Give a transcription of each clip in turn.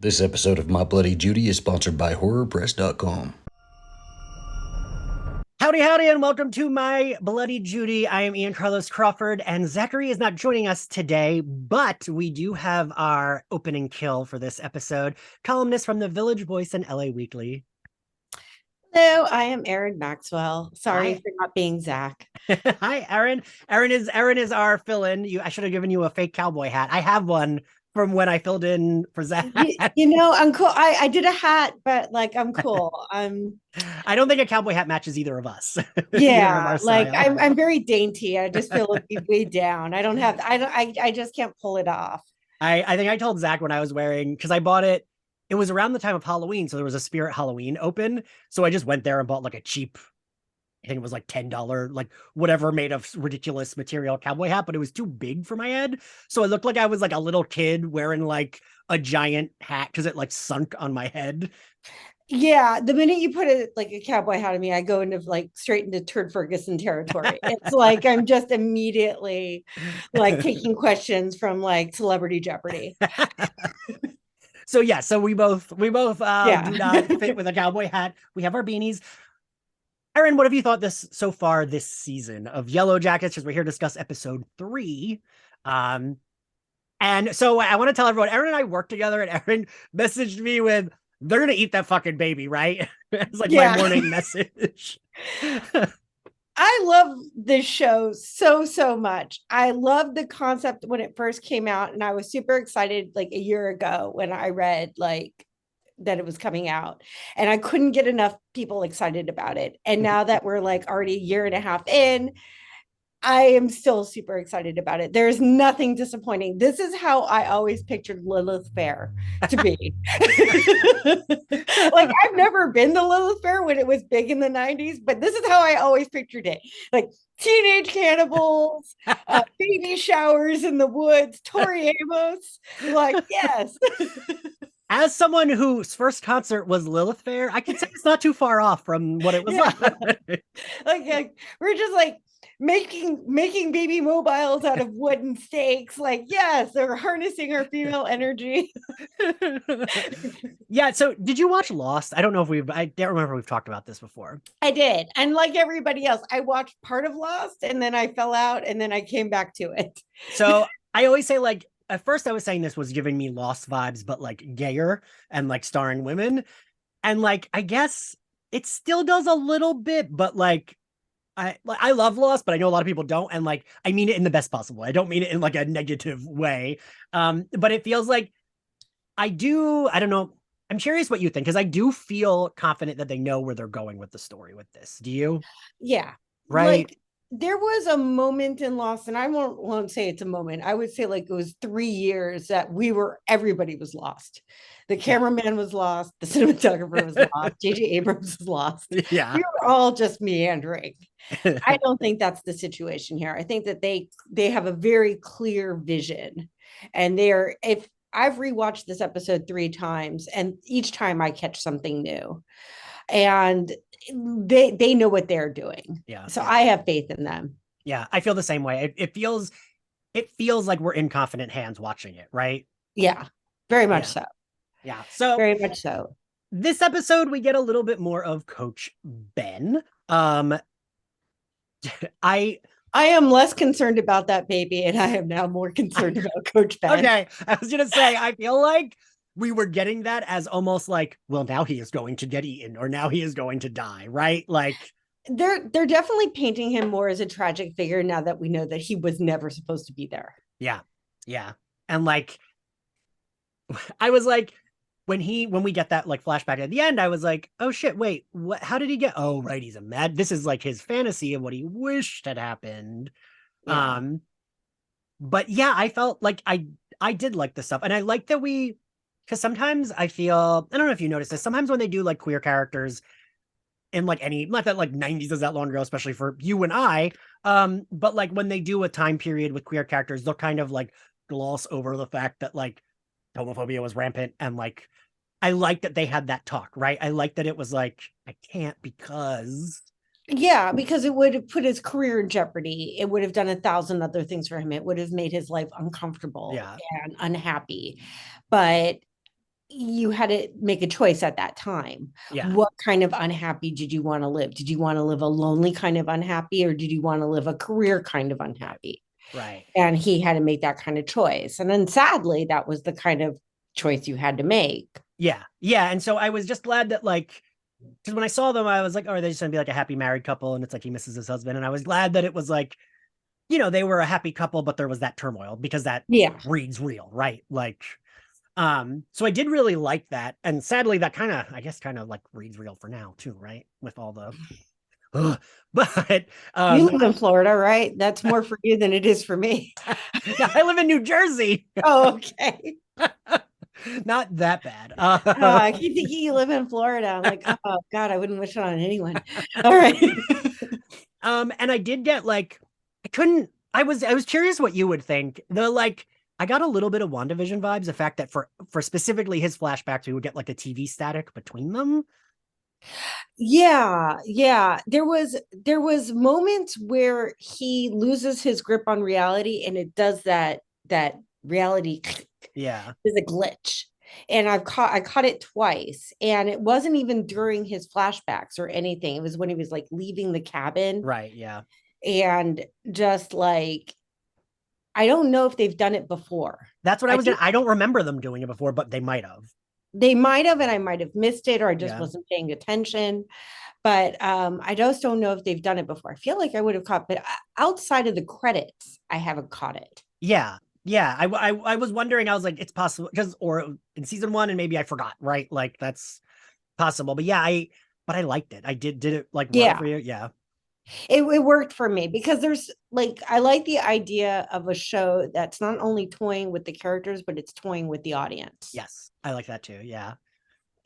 This episode of My Bloody Judy is sponsored by HorrorPress.com. Howdy, howdy, and welcome to My Bloody Judy. I am Ian Carlos Crawford, and Zachary is not joining us today, but we do have our opening kill for this episode, columnist from the Village Voice and LA Weekly. Hello, I am Erin Maxwell. Sorry Hi. for not being Zach. Hi, Erin. Erin is our fill-in. I should have given you a fake cowboy hat. I have one from when I filled in for Zach. I'm cool. I did a hat, but I'm cool. I don't think a cowboy hat matches either of us. I'm very dainty. I just feel like way down. I just can't pull it off. I think I told Zach when I was wearing, because I bought it. It was around the time of Halloween, so there was a Spirit Halloween open. So I just went there and bought like a cheap, I think it was like $10, like whatever made of ridiculous material cowboy hat, but it was too big for my head. So it looked like I was like a little kid wearing like a giant hat because it like sunk on my head. Yeah, the minute you put it like a cowboy hat on me, I go into straight into Turd Ferguson territory. It's like I'm just immediately taking questions from Celebrity Jeopardy. So yeah, so we both do not fit with a cowboy hat. We have our beanies. Erin, what have you thought so far this season of Yellowjackets? Because we're here to discuss episode 3. And so I want to tell everyone, Erin and I work together, and Erin messaged me with, "They're gonna eat that fucking baby, right?" It's like my morning message. I love this show so much. I love the concept when it first came out, and I was super excited a year ago when I read that it was coming out, and I couldn't get enough people excited about it. And now that we're already a year and a half in, I am still super excited about it. There's nothing disappointing. This is how I always pictured Lilith Fair to be. I've never been to Lilith Fair when it was big in the 90s, but this is how I always pictured it. Teenage cannibals, baby showers in the woods, Tori Amos. Yes. As someone whose first concert was Lilith Fair, I can say it's not too far off from what it was like. We're just making baby mobiles out of wooden stakes. Yes, they're harnessing our female energy. Yeah. So did you watch Lost? I don't know if I don't remember we've talked about this before. I did. And like everybody else, I watched part of Lost and then I fell out and then I came back to it. So I always say at first I was saying this was giving me Lost vibes, but gayer and starring women. And I guess it still does a little bit, but I love Lost, but I know a lot of people don't. And I mean it in the best possible way. I don't mean it in a negative way. But it feels like I don't know. I'm curious what you think, because I do feel confident that they know where they're going with the story with this. Do you? Yeah. Right. There was a moment in Lost, and I won't say it's a moment. I would say it was 3 years that everybody was lost. The cameraman was lost. The cinematographer was lost. J.J. Abrams was lost. Yeah. We were all just meandering. I don't think that's the situation here. I think that they have a very clear vision, and if I've rewatched this episode 3 times, and each time I catch something new, and they know what they're doing. Yeah. So I have faith in them. Yeah, I feel the same way. It feels like we're in confident hands watching it, right? Yeah, very much so. Yeah, so very much so. This episode, we get a little bit more of Coach Ben. I am less concerned about that baby, and I am now more concerned about Coach Ben. Okay, I was gonna say, I feel like we were getting that as almost well, now he is going to get eaten, or now he is going to die, right? They're definitely painting him more as a tragic figure now that we know that he was never supposed to be there. Yeah, and I was when we get that flashback at the end, I was like, oh shit, wait, what? How did he get? Oh right, he's this is his fantasy of what he wished had happened. Yeah. But yeah, I felt I did like the stuff, and I like that because sometimes I feel, I don't know if you noticed this, sometimes when they do queer characters in not that 90s is that long ago, especially for you and I, but when they do a time period with queer characters, they'll kind of gloss over the fact that homophobia was rampant, and I like that they had that talk, right? I like that it was I can't because Yeah, because it would have put his career in jeopardy. It would have done 1,000 other things for him. It would have made his life uncomfortable and unhappy. But you had to make a choice at that time. Yeah. What kind of unhappy did you want to live? Did you want to live a lonely kind of unhappy, or did you want to live a career kind of unhappy? Right. And he had to make that kind of choice. And then sadly, that was the kind of choice you had to make. Yeah. Yeah. And so I was just glad that like, because when I saw them, I was like, oh, are they just gonna be like a happy married couple? And it's like he misses his husband. And I was glad that it was like, they were a happy couple, but there was that turmoil because that Yeah. reads real, right? Like, so I did really like that. And sadly, that I guess kind of like reads real for now too, right? With all the but You live in Florida, right? That's more for you than it is for me. yeah, I live in New Jersey. Oh, okay. Not that bad. I keep thinking you live in Florida. I'm like, oh God, I wouldn't wish it on anyone. All right. And I did get like, I was curious what you would think. I got a little bit of WandaVision vibes, the fact that for specifically his flashbacks, we would get like a TV static between them. Yeah. There was moments where he loses his grip on reality, and it does that reality Yeah. is a glitch. And I caught it twice, and it wasn't even during his flashbacks or anything. It was when he was like leaving the cabin. Right. Yeah. And just like, I don't know if they've done it before. That's what I don't remember them doing it before, but they might have. They might have, and I might have missed it, or I just Yeah. wasn't paying attention. But I just don't know if they've done it before. I feel like I would have caught, but outside of the credits, I haven't caught it. Yeah. Yeah. I was wondering, I was like, it's possible or in season 1, and maybe I forgot, right? Like that's possible. But yeah, I liked it. I did it like work for you. Yeah. It worked for me because there's like, I like the idea of a show that's not only toying with the characters, but it's toying with the audience. Yes. I like that too. Yeah.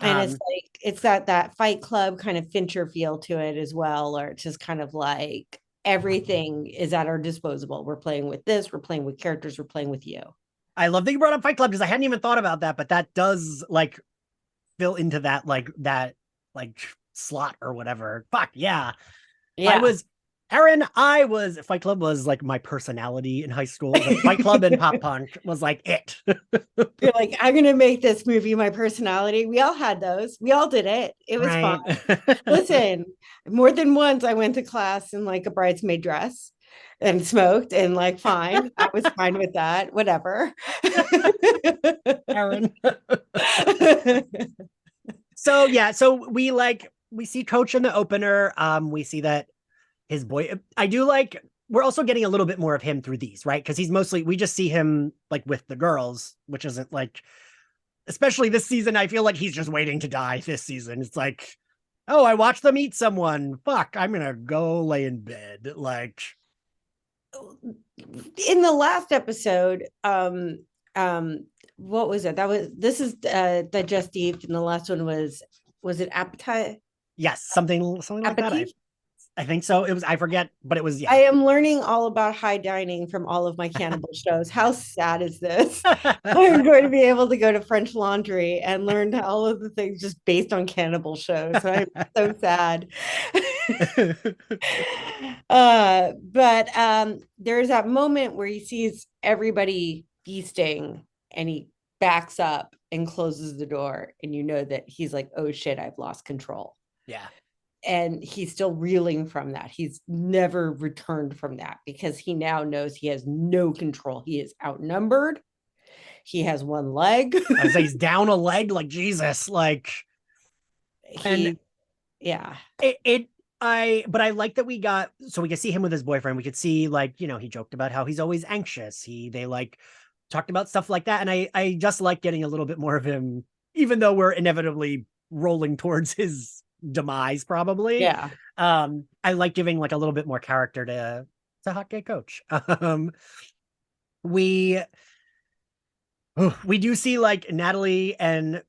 And it's like, it's that Fight Club kind of Fincher feel to it as well, or it's just kind of like everything is at our disposal. We're playing with this, we're playing with characters, we're playing with you. I love that you brought up Fight Club because I hadn't even thought about that, but that does like fill into that slot or whatever. Fuck yeah. Erin, Fight Club was like my personality in high school. Like, Fight Club and Pop Punk was like it. You're like, I'm going to make this movie my personality. We all had those. We all did it. It was fun. Listen, more than once I went to class in like a bridesmaid dress and smoked, and like, fine. I was fine with that. Whatever. Erin. So yeah, so we see Coach in the opener. We see that his boy, I do like, we're also getting a little bit more of him through these, right? Because we just see him like with the girls, which isn't like, especially this season, I feel like he's just waiting to die this season. It's like, oh, I watched them eat someone. Fuck, I'm gonna go lay in bed. Like, in the last episode, what was it? This is Digestif, and the last one was it Appetite? Yes, something like that. I think so. It was, I forget, but it was, yeah. I am learning all about high dining from all of my cannibal shows. How sad is this? I'm going to be able to go to French Laundry and learn all of the things just based on cannibal shows. I'm so sad. But there's that moment where he sees everybody feasting, and he backs up and closes the door, and you know that he's like, oh shit, I've lost control. Yeah. And he's still reeling from that. He's never returned from that because he now knows he has no control. He is outnumbered. He has one leg. I was like, he's down a leg, like Jesus. Like, yeah. But I like that we could see him with his boyfriend. We could see, like, he joked about how he's always anxious. They like talked about stuff like that. And I just like getting a little bit more of him, even though we're inevitably rolling towards his demise, probably. Yeah. I like giving like a little bit more character to Hot Gay Coach. We do see like Natalie and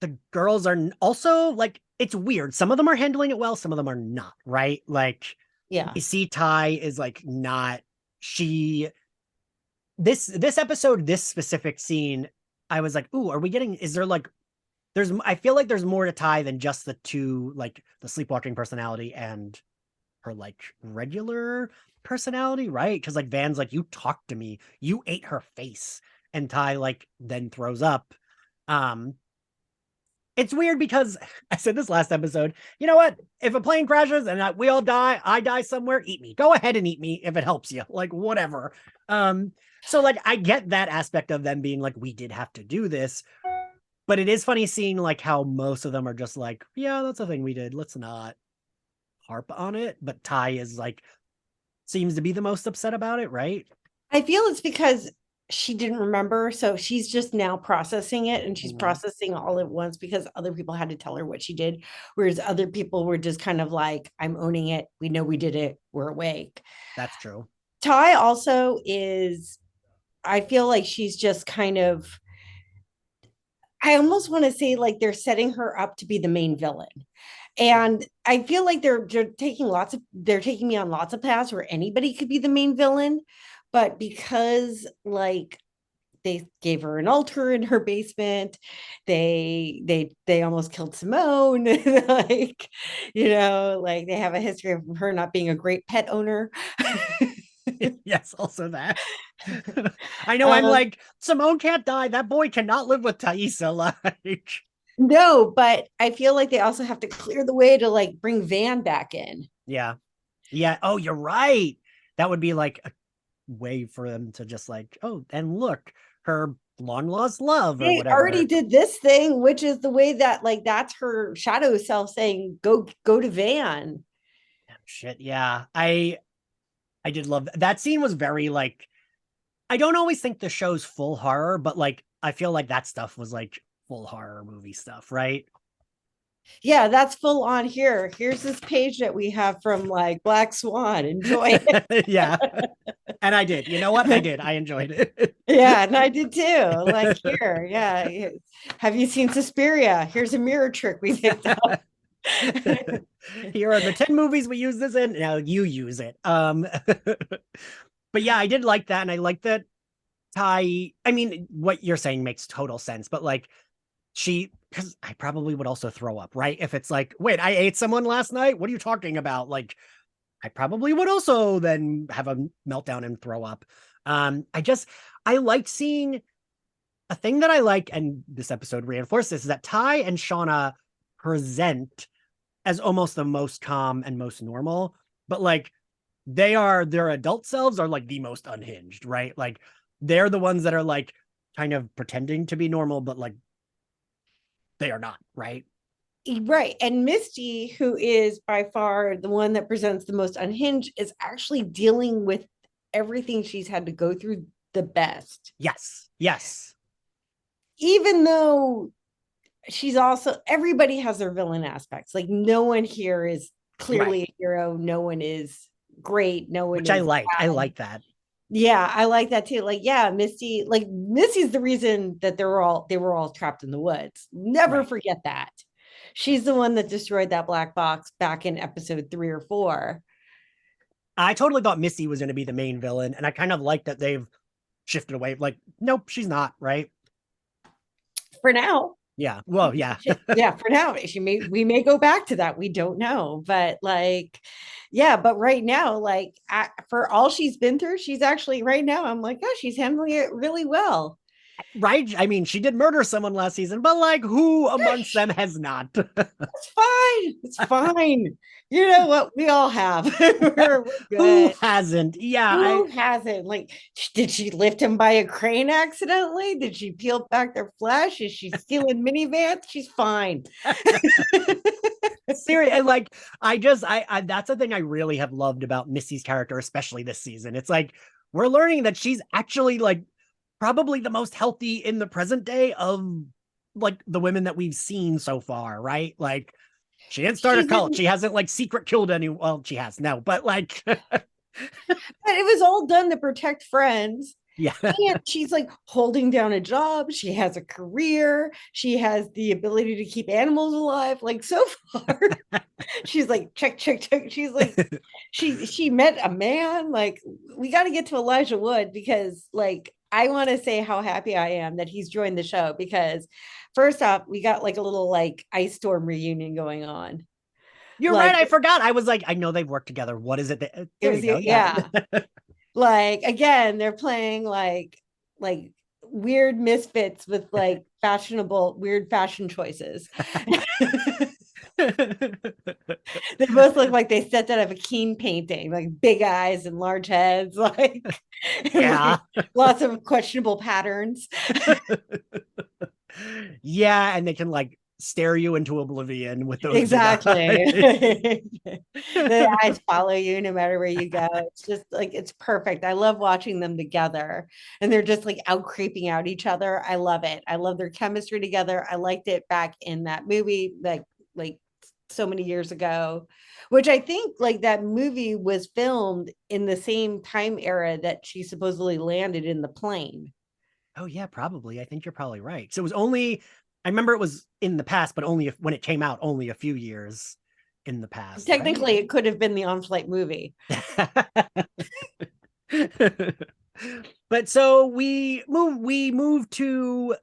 the girls are also like, it's weird. Some of them are handling it well, some of them are not, right? Like, yeah, you see Ty is like not, this episode, this specific scene, I was like, ooh, I feel like there's more to Ty than just the two, like the sleepwalking personality and her like regular personality, right? Because like Van's like, you talked to me, you ate her face, and Ty like then throws up. Um, it's weird because I said this last episode. You know what? If a plane crashes and we all die, I die somewhere, eat me. Go ahead and eat me if it helps you. Like, whatever. So like I get that aspect of them being like, we did have to do this. But it is funny seeing like how most of them are just like, yeah, that's a thing we did. Let's not harp on it. But Ty is like, seems to be the most upset about it, right? I feel it's because she didn't remember. So she's just now processing it, and she's processing all at once because other people had to tell her what she did. Whereas other people were just kind of like, I'm owning it. We know we did it. We're awake. That's true. Ty also is, I feel like she's just kind of, I almost want to say like they're setting her up to be the main villain. And I feel like they're taking me on lots of paths where anybody could be the main villain. But because like they gave her an altar in her basement, they almost killed Simone. Like, like they have a history of her not being a great pet owner. Yes, also that. I know. I'm like, Simone can't die. That boy cannot live with Thaisa. Like, no, but I feel like they also have to clear the way to like bring Van back in. Yeah. Oh, you're right. That would be like a way for them to just like, oh, and look, her long lost love or they whatever. Already did this thing, which is the way that like that's her shadow self saying, go to Van. Shit. Yeah. I did love that scene. Was very like, I don't always think the show's full horror, but like I feel like that stuff was like full horror movie stuff, right? Yeah, that's full on here. Here's this page that we have from like Black Swan. Enjoy it. Yeah. And I did. You know what? I did. I enjoyed it. Yeah, and I did too. Like here, yeah. Have you seen Suspiria? Here's a mirror trick we picked up. Here are the 10 movies we use this in. Now you use it. But yeah, I did like that. And I like that Ty, I mean, what you're saying makes total sense, but like because I probably would also throw up, right? If it's like, wait, I ate someone last night. What are you talking about? Like, I probably would also then have a meltdown and throw up. I like seeing a thing that I like, and this episode reinforced this, is that Ty and Shauna present as almost the most calm and most normal, but like their adult selves are like the most unhinged, right? Like they're the ones that are like kind of pretending to be normal, but like they are not, right? Right. And Misty, who is by far the one that presents the most unhinged, is actually dealing with everything she's had to go through the best. Yes. Even though she's also, everybody has their villain aspects. Like no one here is clearly a hero. No one is great. No one. Which I like. Bad. I like that. Yeah, I like that too. Like, yeah, Misty's the reason that they were all trapped in the woods. Never forget that. She's the one that destroyed that black box back in episode 3 or 4. I totally thought Misty was going to be the main villain, and I kind of like that they've shifted away. Like, nope, she's not, right? For now. Yeah. Well, yeah. Yeah, for now. We may go back to that. We don't know. But like, yeah, but right now, like for all she's been through, she's actually right now, I'm like, oh, she's handling it really well. Right. I mean, she did murder someone last season, but like who amongst them has not? It's fine. It's fine. You know what? We all have. We're who hasn't? Yeah. Who hasn't? Like, did she lift him by a crane accidentally? Did she peel back their flesh? Is she stealing minivans? She's fine. Seriously, and like I that's the thing I really have loved about Missy's character, especially this season. It's like we're learning that she's actually like probably the most healthy in the present day of like the women that we've seen so far, right? Like she didn't start a cult. She hasn't like secret killed anyone. Well, she has now, but like but it was all done to protect friends. Yeah. And she's like holding down a job. She has a career. She has the ability to keep animals alive. Like so far, she's like, check. She's like, she met a man. Like, we got to get to Elijah Wood because like, I want to say how happy I am that he's joined the show because first off, we got like a little like ice storm reunion going on. You're like, right. I forgot. I was like, I know they've worked together. What is it? Yeah. Like again, they're playing like weird misfits with like fashionable, weird fashion choices. They both look like they stepped out of a Keen painting, like big eyes and large heads, like Yeah. lots of questionable patterns. Yeah, and they can like stare you into oblivion with those Exactly. big eyes. The eyes follow you no matter where you go. It's just like it's perfect. I love watching them together, and they're just like out creeping out each other. I love it. I love their chemistry together. I liked it back in that movie, like so many years ago, which I think like that movie was filmed in the same time era that she supposedly landed in the plane. Oh yeah, probably. I think you're probably right. So it was only, I remember it was in the past, but only when it came out, only a few years in the past, Technically, it could have been the on-flight movie. But so we move to,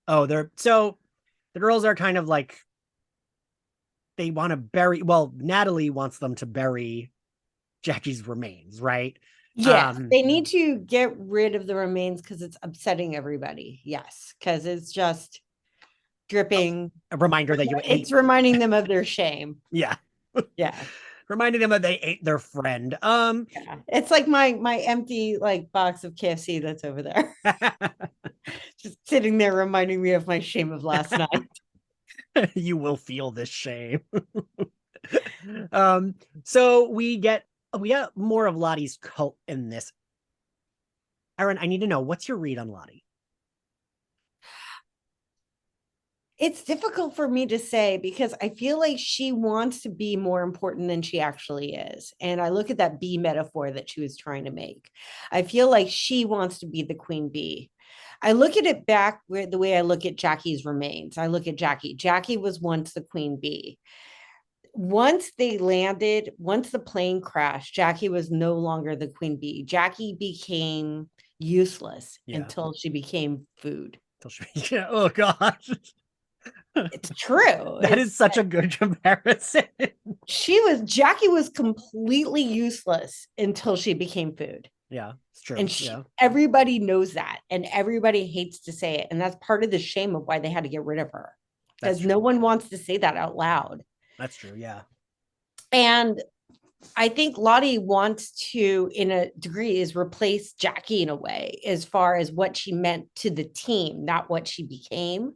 so the girls are kind of like, they want to bury, well, Natalie wants them to bury Jackie's remains, right? Yes, they need to get rid of the remains because it's upsetting everybody. Yes, because it's just dripping. A reminder that you ate. It's reminding them of their shame. Yeah. Yeah. Reminding them that they ate their friend. Yeah. It's like my empty like box of KFC that's over there. Just sitting there reminding me of my shame of last night. You will feel this shame. So we get more of Lottie's cult in this. Erin, I need to know, what's your read on Lottie? It's difficult for me to say because I feel like she wants to be more important than she actually is. And I look at that bee metaphor that she was trying to make. I feel like she wants to be the queen bee. I look at it back where the way I look at Jackie's remains. I look at Jackie. Jackie was once the queen bee. Once they landed, once the plane crashed, Jackie was no longer the queen bee. Jackie became useless until she became food. Oh gosh. It's true. That is such a good comparison. Jackie was completely useless until she became food. Yeah, it's true. And everybody knows that, and everybody hates to say it. And that's part of the shame of why they had to get rid of her, because no one wants to say that out loud. That's true. Yeah. And I think Lottie wants to, in a degree, is replace Jackie in a way, as far as what she meant to the team, not what she became.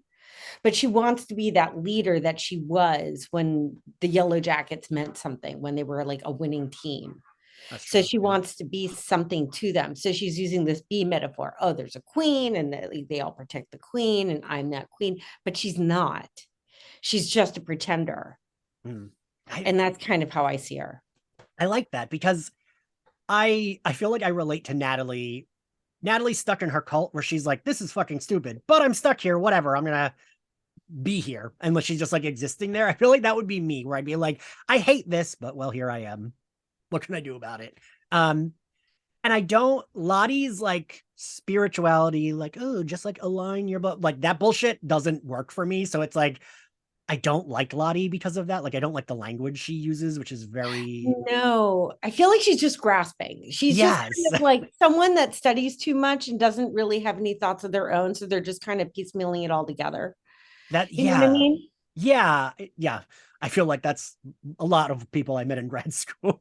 But she wants to be that leader that she was when the Yellowjackets meant something, when they were like a winning team. So she wants to be something to them. So she's using this bee metaphor. Oh, there's a queen and they all protect the queen and I'm that queen, but she's not. She's just a pretender. And that's kind of how I see her. I like that because I feel like I relate to Natalie. Natalie's stuck in her cult where she's like, this is fucking stupid, but I'm stuck here. Whatever. I'm going to be here. Unless she's just like existing there. I feel like that would be me, where I'd be like, I hate this, but well, here I am. What can I do about it? And I don't, Lottie's like spirituality, like, oh, just like align your, but like that bullshit doesn't work for me. So it's like, I don't like Lottie because of that. Like, I don't like the language she uses, which is very. No, I feel like she's just grasping. She's just kind of like someone that studies too much and doesn't really have any thoughts of their own. So they're just kind of piecemealing it all together. You know what I mean? Yeah. Yeah. I feel like that's a lot of people I met in grad school.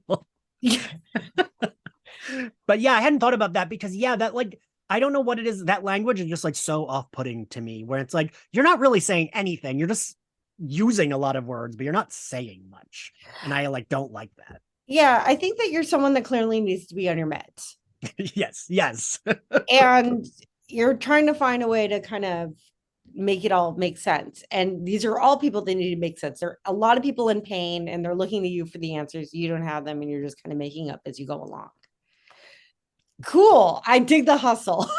But yeah, I hadn't thought about that because that like, I don't know what it is. That language is just like so off-putting to me, where it's like, you're not really saying anything. You're just using a lot of words, but you're not saying much. And I like, don't like that. Yeah. I think that you're someone that clearly needs to be on your meds. Yes. And you're trying to find a way to kind of make it all make sense. And these are all people that need to make sense. There are a lot of people in pain and they're looking to you for the answers. You don't have them and you're just kind of making up as you go along. Cool. I dig the hustle.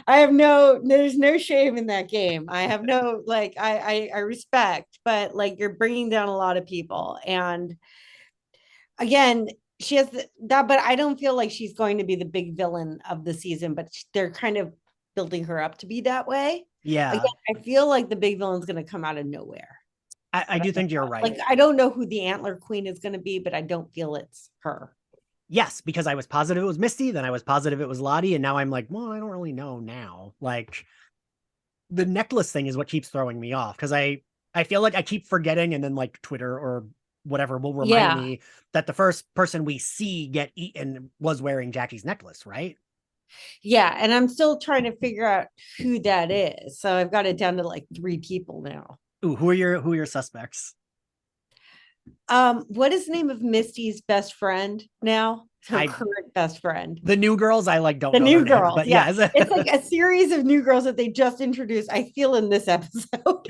There's no shame in that game. I have no, like, I respect, but like you're bringing down a lot of people. And again, she has that, but I don't feel like she's going to be the big villain of the season, but they're kind of building her up to be that way. Yeah. Again, I feel like the big villain's going to come out of nowhere. I do think you're right. Like, I don't know who the Antler Queen is going to be, but I don't feel it's her. Yes, because I was positive it was Misty, then I was positive it was Lottie, and now I'm like, well, I don't really know now. Like the necklace thing is what keeps throwing me off because I feel like I keep forgetting, and then like Twitter or whatever will remind Yeah. me that the first person we see get eaten was wearing Jackie's necklace, right? Yeah. And I'm still trying to figure out who that is. So I've got it down to like 3 people now. Ooh, who are your suspects? What is the name of Misty's best friend now? Her I current best friend. the new girls I like don't The know new their names, girls, but yeah. yes. It's like a series of new girls that they just introduced, I feel, in this episode.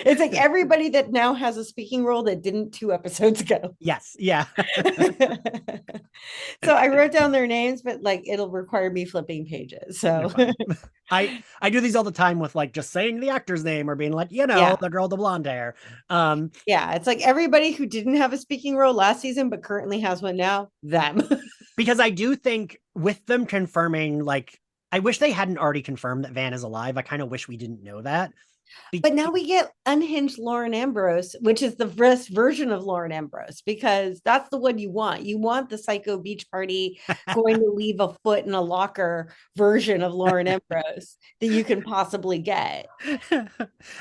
It's like everybody that now has a speaking role that didn't 2 episodes ago. Yes, yeah. So I wrote down their names, but like it'll require me flipping pages. So I do these all the time with like just saying the actor's name or being like, yeah. the girl with the blonde hair. Yeah, it's like everybody who didn't have a speaking role last season but currently has one now, them. Because I do think with them confirming, like, I wish they hadn't already confirmed that Van is alive. I kind of wish we didn't know that. But now we get unhinged Lauren Ambrose, which is the best version of Lauren Ambrose, because that's the one you want. You want the psycho beach party going to leave a foot in a locker version of Lauren Ambrose that you can possibly get.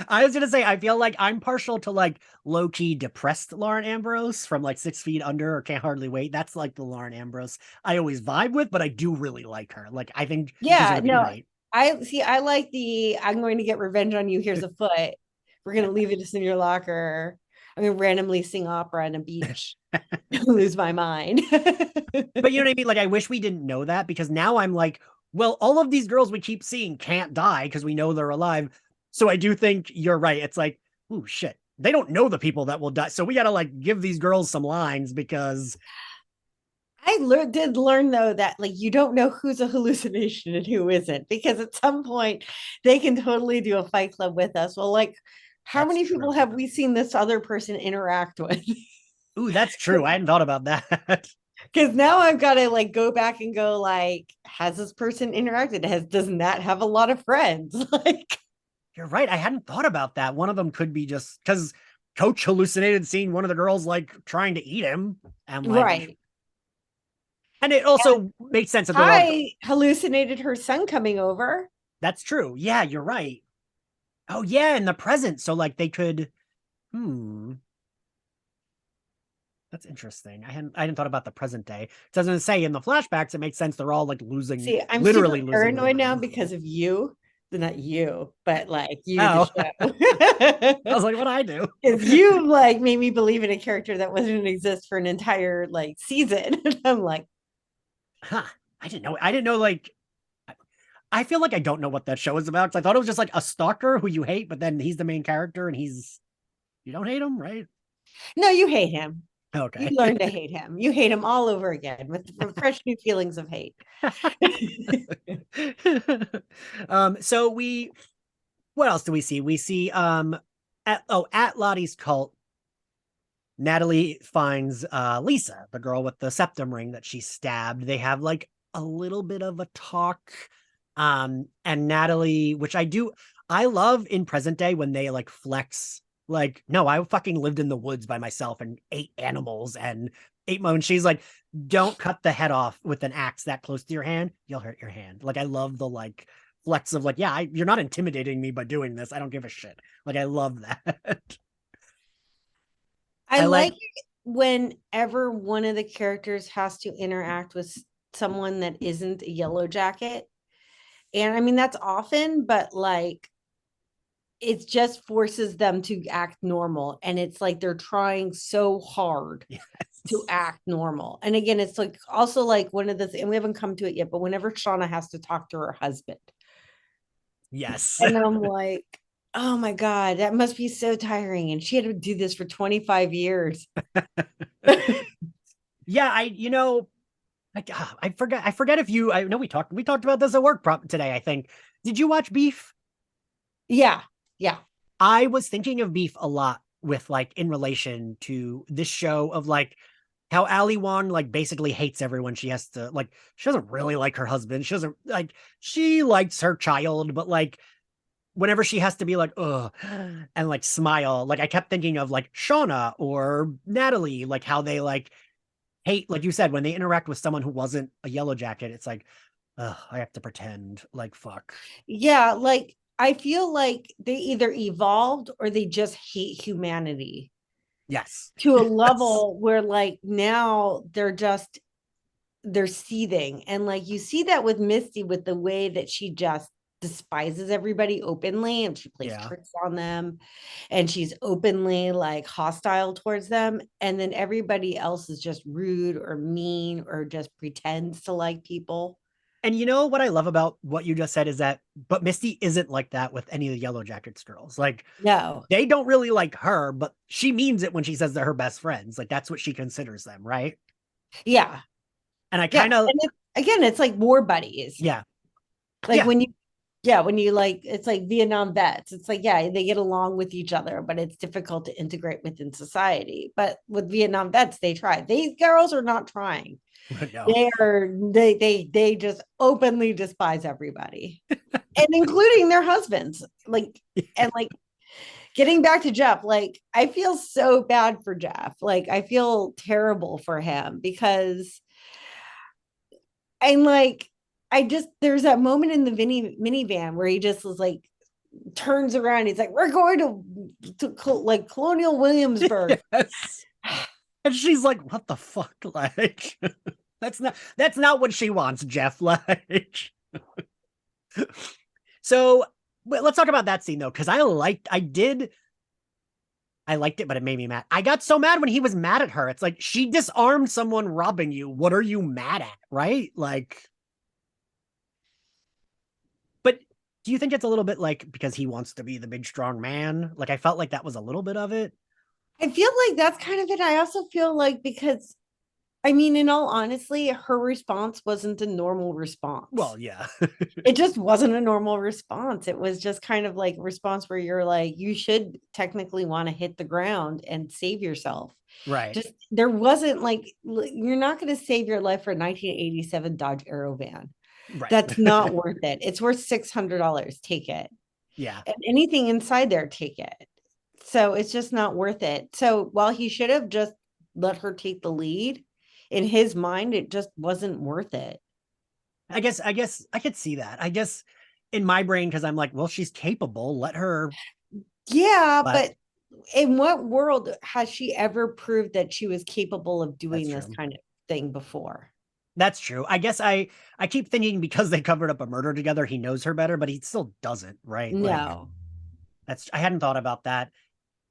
I was gonna say, I feel like I'm partial to like low-key depressed Lauren Ambrose from like 6 Feet Under or Can't Hardly Wait. That's like the Lauren Ambrose I always vibe with, but I do really like her. Like I think she's Yeah, gonna be no, great. I like the I'm going to get revenge on you. Here's a foot. We're gonna leave it just in your locker. I'm gonna randomly sing opera on a beach. Lose my mind. But you know what I mean? Like, I wish we didn't know that because now I'm like, well, all of these girls we keep seeing can't die because we know they're alive. So I do think you're right. It's like, oh shit, they don't know the people that will die. So we got to like give these girls some lines because Did learn though that like you don't know who's a hallucination and who isn't, because at some point they can totally do a fight club with us. Well, like how That's many people true. have we seen this other person interact with? Ooh, that's true. I hadn't thought about that. Because now I've got to like go back and go like, has this person interacted? Doesn't that have a lot of friends? Like, You're right. I hadn't thought about that. One of them could be just because Coach hallucinated seeing one of the girls like trying to eat him, and like, right. and it also makes sense that they're all. I hallucinated her son coming over. That's true. Yeah, you're right. Oh yeah, in the present, so like they could. That's interesting. I hadn't thought about the present day. So I was gonna say in the flashbacks, it makes sense they're all like losing, See, I'm literally super losing. paranoid now because of you. Not you, but like you, Oh. the I was like, what I do? If you like made me believe in a character that wasn't exist for an entire like season. And I'm like, Huh. I didn't know. I didn't know. Like, I feel like I don't know what that show is about. 'Cause I thought it was just like a stalker who you hate, but then he's the main character, and you don't hate him, right? no, you hate him. Okay. You learn to hate him. You hate him all over again with fresh new feelings of hate. So what else do we see? We see at Lottie's cult, Natalie finds Lisa, the girl with the septum ring that she stabbed. They have like a little bit of a talk. And Natalie, which I love in present day when they like flex, like, no, I fucking lived in the woods by myself and ate animals and ate my own. She's like, don't cut the head off with an axe that close to your hand. You'll hurt your hand. Like, I love the like flex of like, yeah, you're not intimidating me by doing this. I don't give a shit. Like, I love that. I like it whenever one of the characters has to interact with someone that isn't a yellow jacket. And I mean, that's often, but like, it just forces them to act normal. And it's like they're trying so hard to act normal. And again, it's like also like one of the, and we haven't come to it yet, but whenever Shauna has to talk to her husband. Yes. And I'm like, oh my God, that must be so tiring. And she had to do this for 25 years. Yeah, I forget if I know we talked about this at work today, I think. Did you watch Beef? Yeah. Yeah. I was thinking of Beef a lot with like in relation to this show of like how Ali Wong like basically hates everyone. She has to like, she doesn't really like her husband. She doesn't like, she likes her child, but like whenever she has to be like, ugh, and like smile, like I kept thinking of like Shauna or Natalie, like how they like hate, like you said, when they interact with someone who wasn't a yellow jacket, it's like, ugh, I have to pretend like fuck. Yeah, like I feel like they either evolved or they just hate humanity Yes. to a Yes. level where like now they're seething. And like you see that with Misty with the way that she just despises everybody openly and she plays Yeah. tricks on them and she's openly like hostile towards them. And then everybody else is just rude or mean or just pretends to like people. And you know what I love about what you just said is that, but Misty isn't like that with any of the Yellow Jackets girls. Like, No. they don't really like her, but she means it when she says they're her best friends. Like, that's what she considers them, right? Yeah. And I Yeah. kind of, And again, it's like war buddies. yeah, Like yeah, when you, yeah, when you like, it's like Vietnam vets. It's like, yeah, they get along with each other, but it's difficult to integrate within society. But with Vietnam vets, they try. These girls are not trying. no, They just openly despise everybody, and including their husbands. Like, and like getting back to Jeff, like I feel so bad for Jeff. Like I feel terrible for him because I'm like, I just there's that moment in the minivan where he just was like turns around. He's like, "We're going to like Colonial Williamsburg." yes. And she's like, what the fuck? Like, that's not what she wants, Jeff. Like, so let's talk about that scene though, because I liked it, but it made me mad. I got so mad when he was mad at her. It's like, she disarmed someone robbing you. What are you mad at? Right? Like, but do you think it's a little bit like because he wants to be the big strong man? Like, I felt like that was a little bit of it. I feel like that's kind of it. I also feel like because I mean, in all honesty, her response wasn't a normal response. Well, yeah. It just wasn't a normal response. It was just kind of like a response where you're like, you should technically want to hit the ground and save yourself. Right. Just there wasn't like you're not going to save your life for a 1987 Dodge Aerovan. Right. That's not worth it. It's worth $600. Take it. Yeah. And anything inside there, take it. So it's just not worth it. So while he should have just let her take the lead, in his mind, it just wasn't worth it. I guess I could see that. I guess in my brain, because I'm like, well, she's capable. Let her. Yeah, But but in what world has she ever proved that she was capable of doing this true. kind of thing before? That's true. I guess I keep thinking because they covered up a murder together, he knows her better, but he still doesn't, right? Like, No. I hadn't thought about that.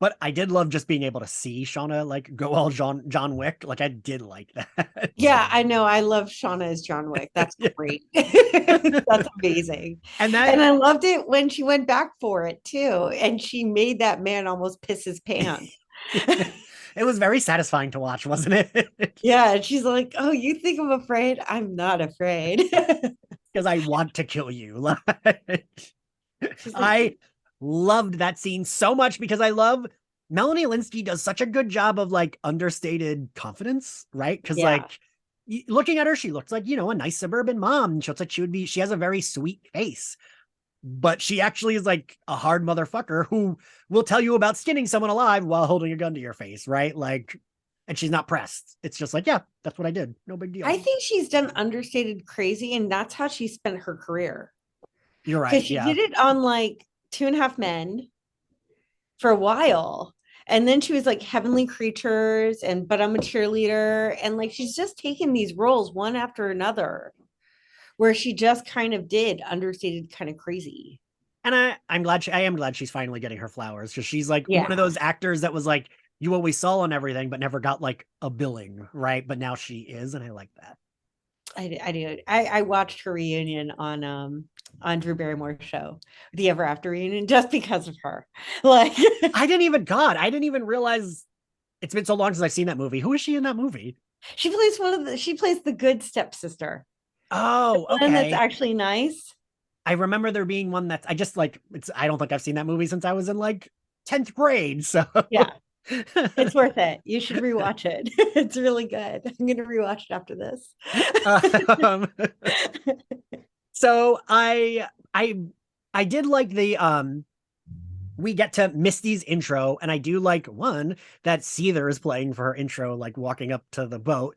But I did love just being able to see Shauna like go all John Wick. Like, I did like that. Yeah, I know. I love Shauna as John Wick. That's Yeah. great. That's amazing. And And I loved it when she went back for it too. And she made that man almost piss his pants. it was very satisfying to watch, wasn't it? Yeah. And she's like, oh, you think I'm afraid? I'm not afraid. Because I want to kill you. She's I like, loved that scene so much because I love Melanie Linsky does such a good job of like understated confidence, right? Because yeah. like looking at her, she looks like, you know, a nice suburban mom. She looks like she has a very sweet face, but she actually is like a hard motherfucker who will tell you about skinning someone alive while holding a gun to your face, right? Like, and she's not pressed. It's just like, yeah, that's what I did. No big deal. I think she's done understated crazy, and that's how she spent her career. You're right. Because she Yeah. did it on like 2.5 Men for a while. And then she was like Heavenly Creatures and But I'm a Cheerleader. And like she's just taken these roles one after another where she just kind of did understated kind of crazy. And I am glad she's finally getting her flowers. Because she's like one Yeah. of those actors that was like, you always saw on everything, but never got like a billing, right? But now she is, and I like that. I do. I watched her reunion on Drew Barrymore's show, the Ever After reunion, just because of her. Like I didn't even realize it's been so long since I've seen that movie. Who is she in that movie? she plays the good stepsister. Oh, The one that's okay. actually nice. I remember there being one that's I don't think I've seen that movie since I was in like 10th grade. So Yeah. It's worth it. You should rewatch it. It's really good. I'm gonna rewatch it after this. um, so I did like the we get to Misty's intro, and I do like one that Seether is playing for her intro, like walking up to the boat.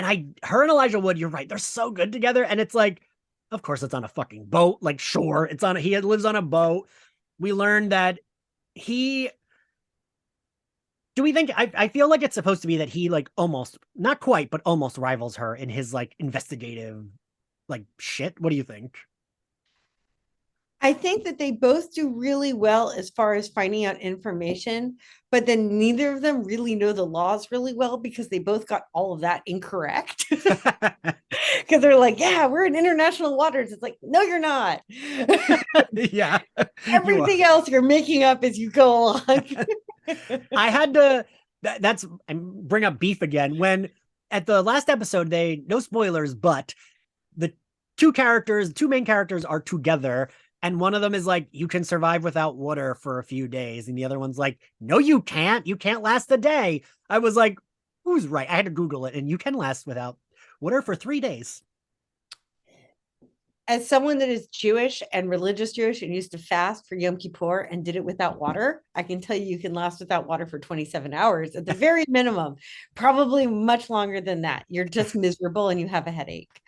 And her and Elijah Wood, you're right, they're so good together. And it's like, of course, it's on a fucking boat. Like, sure, he lives on a boat. We learned that he. Do we think? I feel like it's supposed to be that he like almost, not quite, but almost rivals her in his like investigative, like shit. What do you think? I think that they both do really well as far as finding out information, but then neither of them really know the laws really well because they both got all of that incorrect. Because they're like, yeah, we're in international waters. It's like, no, you're not. Yeah. Everything else you're making up as you go along. I had to, that's, bring up beef again. When at the last episode, no spoilers, but the two main characters are together. And one of them is like, you can survive without water for a few days. And the other one's like, no, you can't. You can't last a day. I was like, who's right? I had to Google it. And you can last without water for 3 days. As someone that is Jewish and religious Jewish and used to fast for Yom Kippur and did it without water, I can tell you can last without water for 27 hours at the very minimum, probably much longer than that. You're just miserable and you have a headache.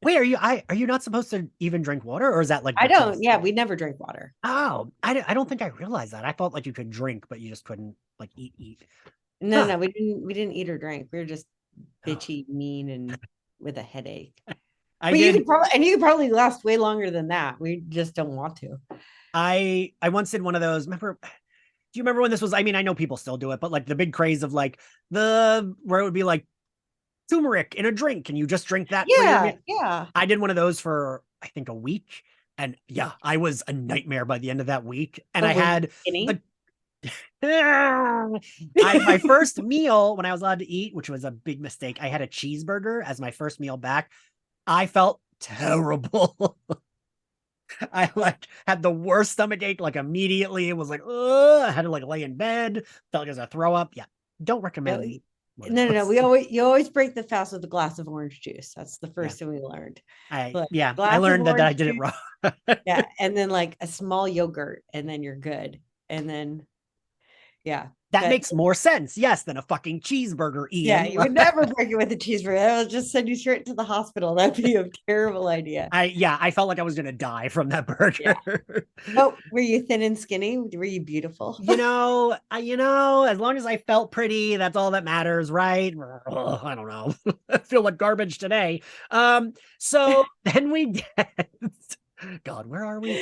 Wait, are you not supposed to even drink water, or is that like I don't? Yeah, we never drink water. Oh, I don't think I realized that. I thought like you could drink, but you just couldn't like eat. No, no, we didn't eat or drink. We were just bitchy, mean, and with a headache. You could probably last way longer than that. We just don't want to. I once did one of those. Do you remember when this was? I mean, I know people still do it, but like the big craze of like where it would be like turmeric in a drink and you just drink that. Yeah. I did one of those for I think a week, and yeah, I was a nightmare by the end of that week. And I had my first meal when I was allowed to eat, which was a big mistake. I had a cheeseburger as my first meal back. I felt terrible. I like had the worst stomach ache like immediately. It was like, I had to like lay in bed. Felt like I was gonna throw up. Yeah, don't recommend. No. You always break the fast with a glass of orange juice. That's the first thing we learned. I learned that I did it wrong. Yeah, and then like a small yogurt, and then you're good. And then, yeah, that makes more sense, yes, than a fucking cheeseburger. Ian. Yeah, you would never break it with a cheeseburger. I would just send you straight to the hospital. That'd be a terrible idea. I felt like I was gonna die from that burger. Yeah. Oh, were you thin and skinny? Were you beautiful? As long as I felt pretty, that's all that matters, right? I don't know. I feel like garbage today. So then we get God, where are we?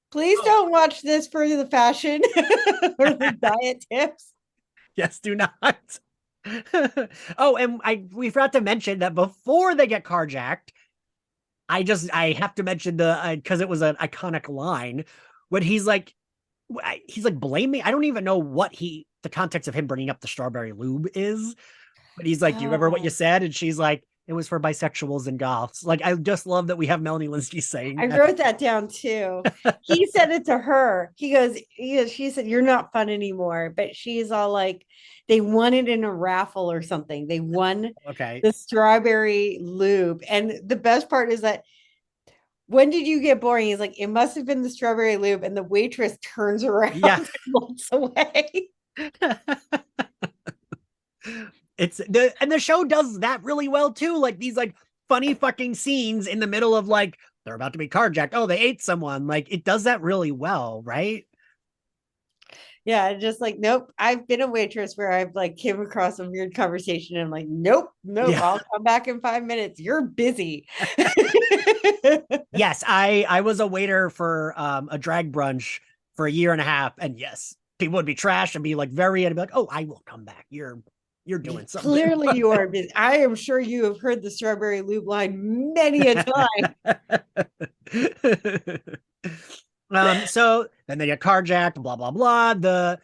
Please don't watch this for the fashion or the diet tips. Yes, do not. Oh, and we forgot to mention that before they get carjacked, I have to mention because it was an iconic line when he's like blaming. I don't even know what the context of him bringing up the strawberry lube is, but he's like, "Do you remember what you said?" And she's like, "It was for bisexuals and goths." Like, I just love that we have Melanie Linsky saying. I wrote that down too. He said it to her. She said, "You're not fun anymore." But she's all like, they won it in a raffle or something. They won the strawberry lube. And the best part is that, when did you get boring? He's like, it must have been the strawberry lube. And the waitress turns around and walks away. And the show does that really well too. Like these like funny fucking scenes in the middle of like, they're about to be carjacked. Oh, they ate someone. Like it does that really well, right? Yeah, just like, nope. I've been a waitress where I've like came across a weird conversation and I'm like, nope, I'll come back in 5 minutes. You're busy. Yes, I was a waiter for a drag brunch for a year and a half. And yes, people would be trash and be like and be like, oh, I will come back. You're doing something. Clearly you are busy. I am sure you have heard the strawberry lube line many a time. So then they get carjacked, blah, blah, blah.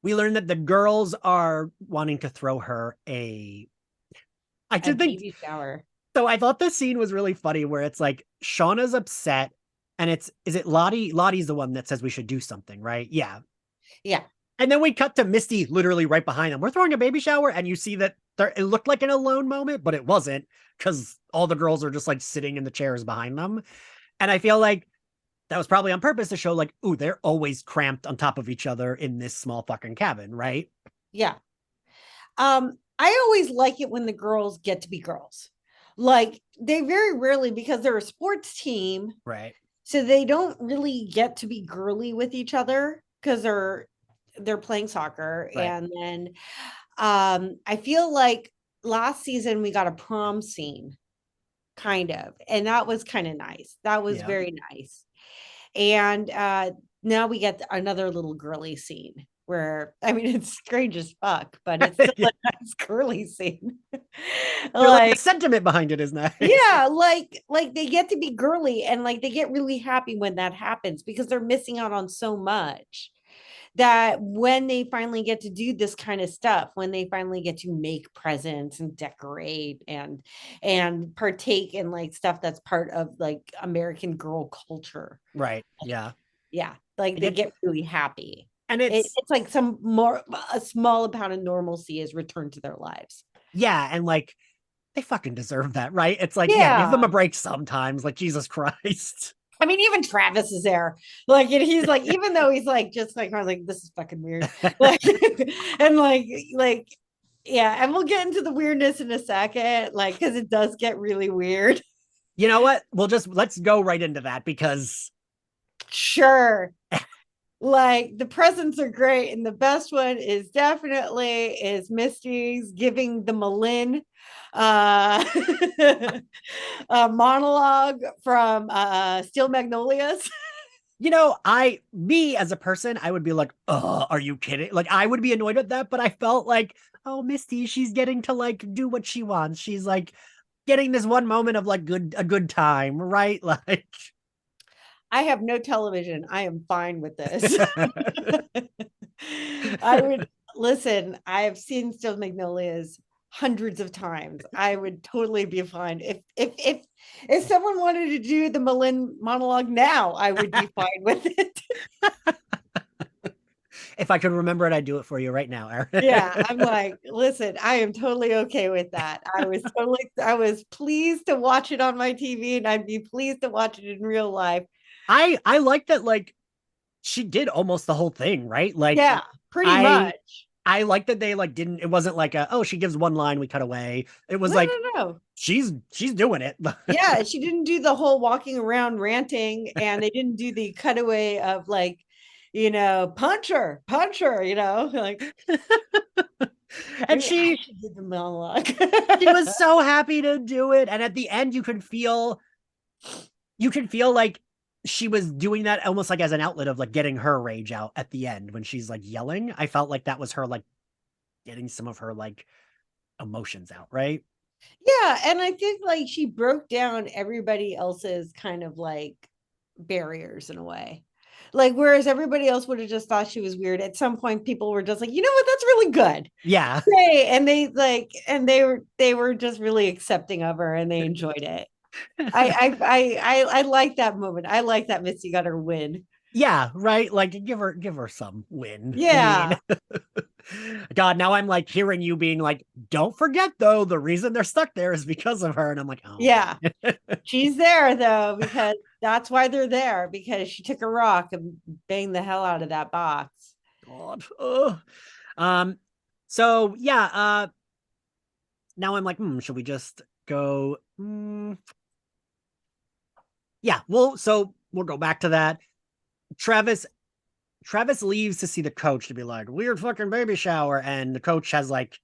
We learn that the girls are wanting to throw her a baby shower. So I thought the scene was really funny where it's like Shauna's upset and is it Lottie? Lottie's the one that says we should do something, right? Yeah. Yeah. And then we cut to Misty literally right behind them. We're throwing a baby shower, and you see that it looked like an alone moment, but it wasn't, because all the girls are just like sitting in the chairs behind them. And I feel like that was probably on purpose to show like, ooh, they're always cramped on top of each other in this small fucking cabin, right? Yeah. I always like it when the girls get to be girls. Like they very rarely, because they're a sports team, Right. so they don't really get to be girly with each other because they're playing soccer. Right. And then I feel like last season we got a prom scene, kind of, and that was kind of nice. That was Yeah. very nice. And now we get another little girly scene where, I mean, it's strange as fuck, but it's still Yeah. a nice girly scene. You're like, Like, the sentiment behind it is nice. yeah, like they get to be girly, and like they get really happy when that happens because they're missing out on so much, that when they finally get to do this kind of stuff, when they finally get to make presents and decorate and partake in like stuff that's part of like American girl culture. Right. Yeah. Yeah, like they get really happy. And it's It's like a small amount of normalcy is returned to their lives. yeah, and like they fucking deserve that, right? It's like, yeah, give them Yeah. a break sometimes. Like, Jesus Christ. I mean, even Travis is there. Like, and he's like, even though he's like, just like, I'm like, this is fucking weird. Like, and like, yeah. And we'll get into the weirdness in a second, like, because it does get really weird. You know what? Let's go right into that because Sure. Like the presents are great, and the best one is definitely is Misty's giving the Malin a monologue from Steel Magnolias. you know, me as a person, I would be like, oh, are you kidding? Like, I would be annoyed at that, but I felt like, oh, Misty, she's getting to like do what she wants. She's like getting this one moment of like a good time, right? Like, I have no television. I am fine with this. I would listen. I have seen Steel Magnolias hundreds of times. I would totally be fine if someone wanted to do the Malin monologue now. I would be fine with it. if I could remember it, I'd do it for you right now, Erin. Yeah, I'm like, listen, I am totally okay with that. I was pleased to watch it on my TV, and I'd be pleased to watch it in real life. I like that, like she did almost the whole thing, right? Like, Yeah, pretty much. I like that they like didn't, it wasn't like oh, she gives one line, we cut away. It was like No. she's doing it. Yeah, she didn't do the whole walking around ranting, and they didn't do the cutaway of like, punch her, like. And she did the monologue. she was so happy to do it, and at the end you can feel like she was doing that almost like as an outlet of like getting her rage out at the end when she's like yelling. I felt like that was her like getting some of her like emotions out, right? Yeah, and I think like she broke down everybody else's kind of like barriers in a way. Like, whereas everybody else would have just thought she was weird, at some point people were just like, you know what, that's really good. Yeah. And they were just really accepting of her, and they enjoyed it. I like that moment. I like that Misty got her win. Yeah, right. Like give her some win. Yeah. I mean, God, now I'm like hearing you being like, don't forget though, the reason they're stuck there is because of her. And I'm like, oh yeah. She's there though, because that's why they're there, because she took a rock and banged the hell out of that box. God. So yeah, now I'm like, should we just go? Yeah, so we'll go back to that. Travis leaves to see the coach to be like, weird fucking baby shower, and the coach has like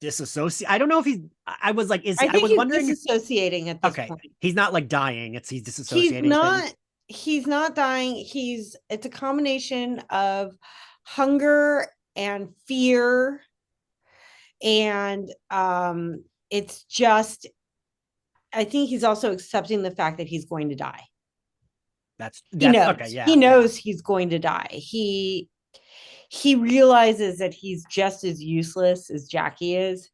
disassociate. I don't know if he's. I was like, I was wondering. Disassociating at this point. He's not like dying. He's disassociating. He's not dying. It's a combination of hunger and fear, and it's just. I think he's also accepting the fact that he's going to die. He knows. Okay, yeah. He knows he's going to die. He realizes that he's just as useless as Jackie is.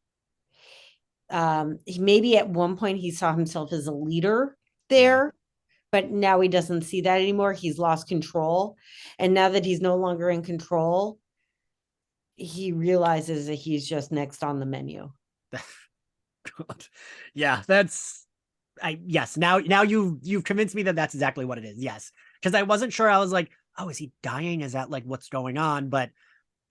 Maybe at one point he saw himself as a leader there, but now he doesn't see that anymore. He's lost control. And now that he's no longer in control, he realizes that he's just next on the menu. God. Yeah, yes. Now you've convinced me that that's exactly what it is. Yes. Because I wasn't sure. I was like, oh, is he dying? Is that like what's going on? But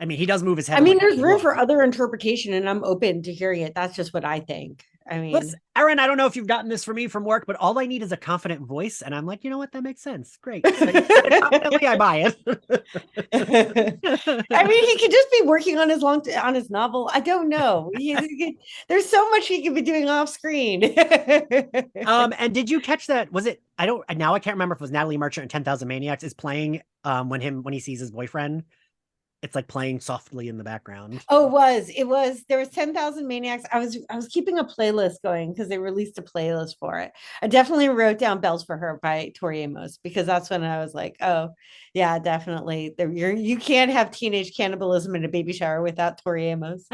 I mean, he does move his head. I mean, like there's room for other interpretation, and I'm open to hearing it. That's just what I think. I mean, listen, Erin, I don't know if you've gotten this from me from work, but all I need is a confident voice. And I'm like, you know what? That makes sense. Great. Confidently, I buy it. I mean, he could just be working on on his novel. I don't know. There's so much he could be doing off screen. And did you catch that? Was it? I can't remember if it was Natalie Merchant and 10,000 Maniacs is playing when he sees his boyfriend. It's like playing softly in the background. Oh, it was there was 10,000 Maniacs. I was keeping a playlist going because they released a playlist for it. I definitely wrote down Bells for Her by Tori Amos because that's when I was like, oh yeah, definitely. You can't have teenage cannibalism in a baby shower without Tori Amos.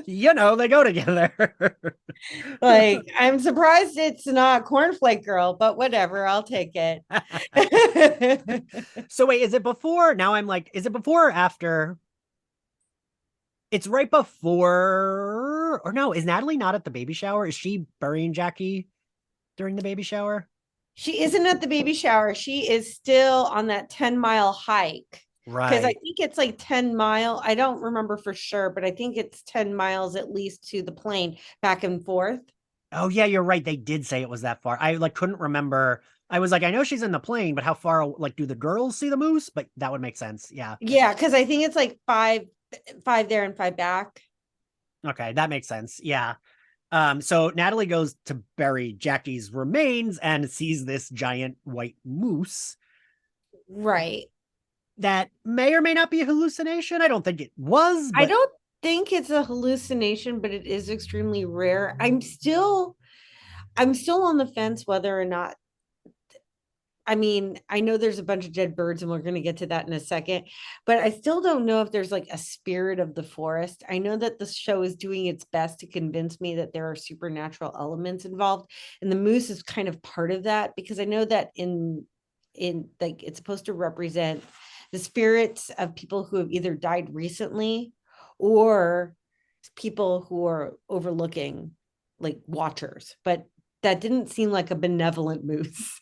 You know, they go together. Like, I'm surprised it's not Cornflake Girl, but whatever, I'll take it. So wait, is it before? Now I'm like, is it before or after? It's right before, or no, is Natalie not at the baby shower? Is she burying Jackie during the baby shower? She isn't at the baby shower. She is still on that 10-mile hike. Because I Right. think it's like 10 mile. I don't remember for sure, but I think it's 10 miles at least to the plane back and forth. Oh yeah, you're right. They did say it was that far. I like couldn't remember. I was like, I know she's in the plane, but how far like do the girls see the moose? But that would make sense. Yeah. Yeah, because I think it's like five there and 5 back. Okay, that makes sense. Yeah. So Natalie goes to bury Jackie's remains and sees this giant white moose Right. that may or may not be a hallucination. I don't think it was, but I don't think it's a hallucination, but it is extremely rare. I'm still on the fence whether or not. I mean, I know there's a bunch of dead birds, and we're going to get to that in a second, but I still don't know if there's like a spirit of the forest. I know that the show is doing its best to convince me that there are supernatural elements involved, and the moose is kind of part of that because I know that in like it's supposed to represent the spirits of people who have either died recently or people who are overlooking, like watchers, but that didn't seem like a benevolent moose.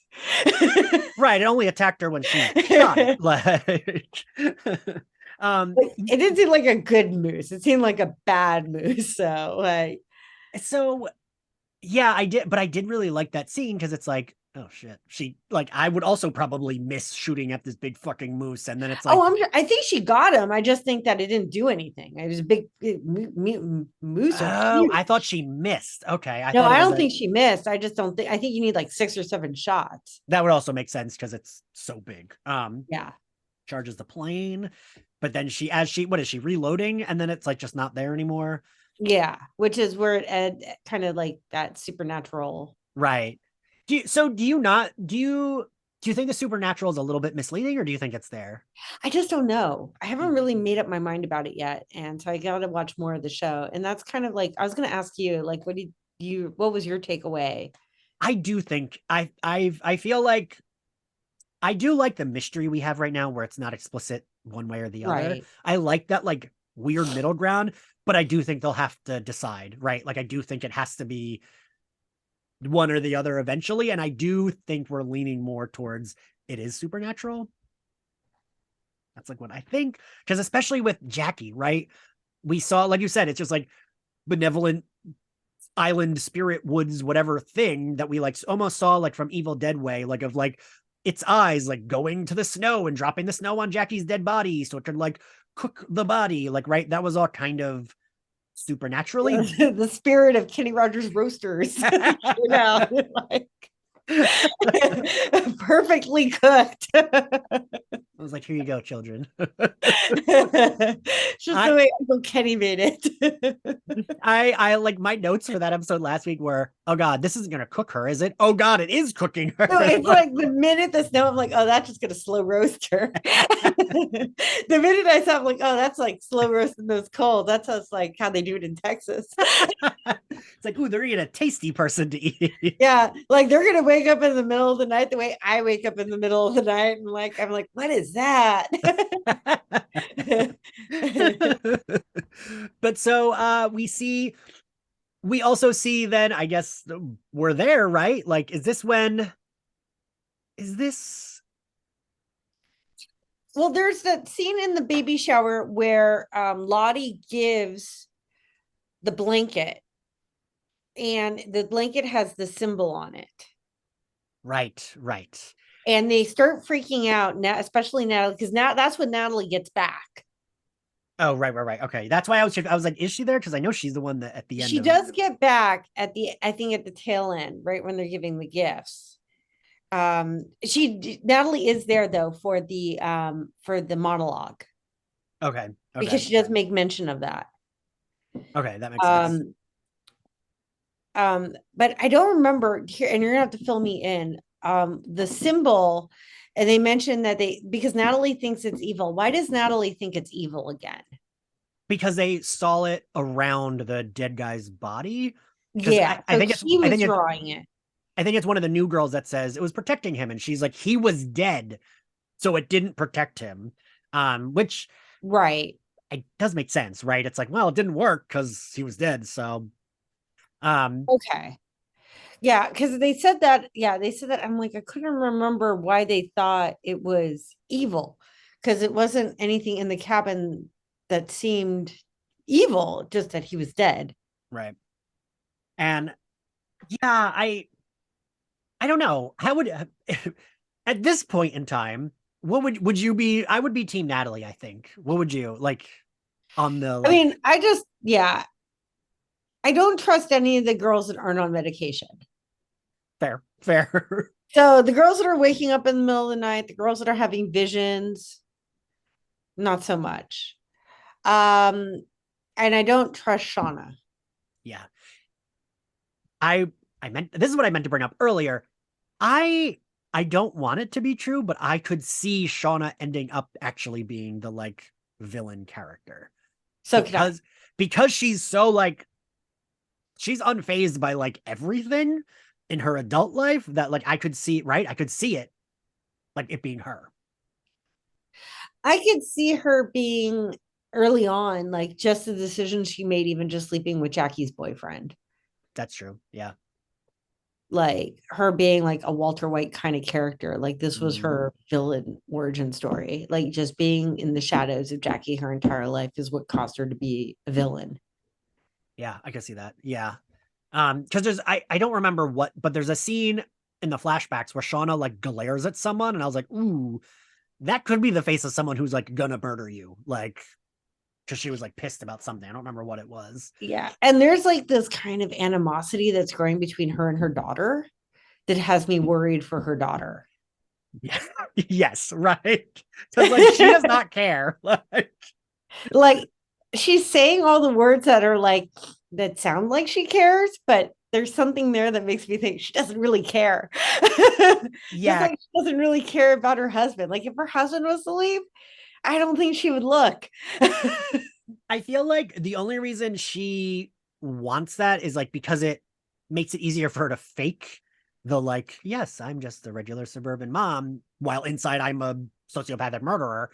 right, it only attacked her when she shot it. It didn't seem like a good moose. It seemed like a bad moose. So like, so yeah, I did really like that scene because it's like, oh shit, she like I would also probably miss shooting at this big fucking moose, and then it's like, I think she got him. I just think that it didn't do anything. It was a big moose. Oh, I thought she missed. Okay, No, I don't think she missed. I just don't think. I think you need like 6 or 7 shots. that would also make sense because it's so big. Yeah. Charges the plane, but then what is she reloading, and then it's like just not there anymore. Yeah, which is where it kind of like that supernatural. Right. Do you think the supernatural is a little bit misleading, or do you think it's there? I just don't know. I haven't really made up my mind about it yet, and so I got to watch more of the show. And that's kind of like I was going to ask you, like, what was your takeaway? I do think I feel like I do like the mystery we have right now, where it's not explicit one way or the other. Right. I like that like weird middle ground, but I do think they'll have to decide, right? Like I do think it has to be one or the other eventually, and I do think we're leaning more towards it is supernatural. That's like what I think, because especially with Jackie, right? We saw, like you said, it's just like benevolent island spirit woods whatever thing that we like almost saw like from Evil Dead way, like of like its eyes like going to the snow and dropping the snow on Jackie's dead body so it could like cook the body, like, right? That was all kind of supernaturally The spirit of Kenny Rogers Roasters. You know, like, perfectly cooked. I was like, here you go, children. Just the way Uncle Kenny made it. I like my notes for that episode last week were, oh god, this isn't gonna cook her, is it? Oh god, it is cooking her. No, it's like the minute the snow, I'm like, oh, that's just gonna slow roast her. The minute I saw, I'm like, oh, that's like slow roasting those coals. That's like how they do it in Texas. It's like, ooh, they're eating a tasty person to eat. Yeah, like they're gonna wake up in the middle of the night the way I wake up in the middle of the night, and like I'm like, what is that? But so we also see then, I guess we're there, right? Like, is this Well, there's that scene in the baby shower where Lottie gives the blanket, and the blanket has the symbol on it. Right. And they start freaking out now, especially Natalie, because now that's when Natalie gets back. Oh, right. Okay. That's why I was like, is she there? Because I know she's the one that at the end She does get back at the, I think at the tail end, right when they're giving the gifts. Natalie is there though for the monologue. Okay. Because she does make mention of that. Okay, that makes sense. But I don't remember here, and you're gonna have to fill me in. The symbol, and they mentioned that because Natalie thinks it's evil. Why does Natalie think it's evil again? Because they saw it around the dead guy's body. Yeah, I think it's drawing it. I think it's one of the new girls that says it was protecting him, and she's like, he was dead, so it didn't protect him. Which right, it does make sense, right? It's like, well, it didn't work because he was dead. So, okay, yeah, because they said that. Yeah, they said that. I'm like, I couldn't remember why they thought it was evil, because it wasn't anything in the cabin that seemed evil, just that he was dead. right. And yeah, I don't know. How would at this point in time, what would you be? I would be team Natalie, I think. What would you like on the like, I mean, I don't trust any of the girls that aren't on medication. fair. So the girls that are waking up in the middle of the night, the girls that are having visions, not so much. And I don't trust Shauna. Yeah. I meant this is what I meant to bring up earlier. I don't want it to be true, but I could see Shauna ending up actually being the like villain character. So because she's so like she's unfazed by like everything in her adult life that like I could see, right? I could see it like it being her. I could see her being early on, like just the decision she made, even just sleeping with Jackie's boyfriend. That's true. Yeah. Like her being like a Walter White kind of character. Like this was her villain origin story. Like just being in the shadows of Jackie her entire life is what caused her to be a villain. Yeah, I can see that. Yeah. Because there's I don't remember what, but there's a scene in the flashbacks where Shauna like glares at someone, and I was like, ooh, that could be the face of someone who's like gonna murder you. Like, because she was like pissed about something. I don't remember what it was. Yeah. And there's like this kind of animosity that's growing between her and her daughter that has me worried for her daughter. Yeah. Yes, right. Because like she does not care. Like she's saying all the words that are like that sound like she cares, but there's something there that makes me think she doesn't really care. Yeah. Just like she doesn't really care about her husband. Like if her husband was to leave, I don't think she would look. I feel like the only reason she wants that is like because it makes it easier for her to fake the like, yes, I'm just a regular suburban mom, while inside I'm a sociopathic murderer.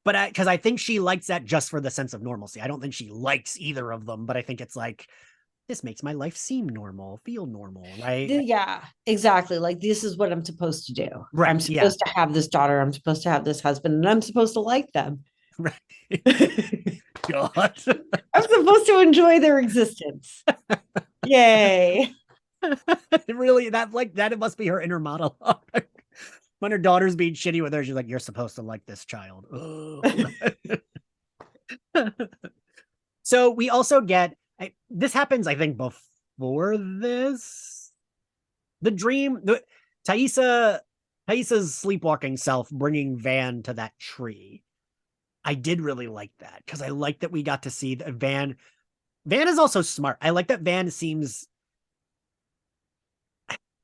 But because I think she likes that just for the sense of normalcy. I don't think she likes either of them, but I think it's like, this makes my life seem normal, feel normal, right? Yeah, exactly. Like this is what I'm supposed to do. Right. I'm supposed to have this daughter. I'm supposed to have this husband, and I'm supposed to like them. Right. God. I'm supposed to enjoy their existence. Yay. Really, that like that it must be her inner monologue. When her daughter's being shitty with her, she's like, you're supposed to like this child. So we also get this happens, I think, before this. The dream, Thaisa's sleepwalking self bringing Van to that tree. I did really like that because I like that we got to see that Van. Van is also smart. I like that Van seems.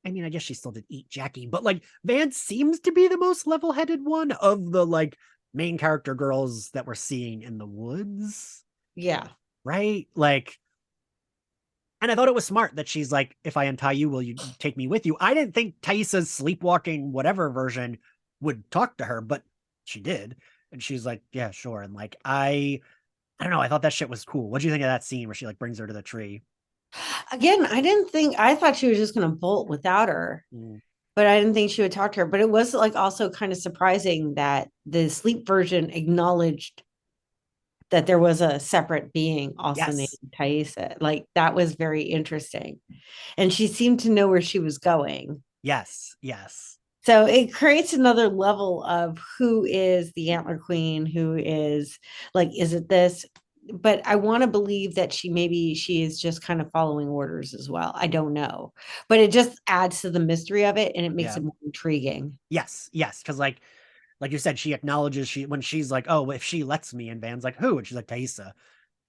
I mean, I guess she still did eat Jackie, but like Van seems to be the most level-headed one of the like main character girls that we're seeing in the woods. Yeah. Right? Like, and I thought it was smart that she's like, if I untie you, will you take me with you? I didn't think Thaisa's sleepwalking whatever version would talk to her, but she did. And she's like, yeah, sure. And like, I don't know. I thought that shit was cool. What do you think of that scene where she like brings her to the tree? Again, I thought she was just going to bolt without her. but I didn't think she would talk to her. But it was like also kind of surprising that the sleep version acknowledged that there was a separate being also named Yes. Thaisa. Like that was very interesting. And she seemed to know where she was going. Yes. Yes. So it creates another level of who is the Antler Queen, who is like, is it this? But I want to believe that she is just kind of following orders as well. I don't know. But it just adds to the mystery of it and it makes Yeah. it more intriguing. Yes. Yes. Because like you said, she acknowledges when she's like, oh, if she lets me, and Van's like, who? And she's like, Thaisa.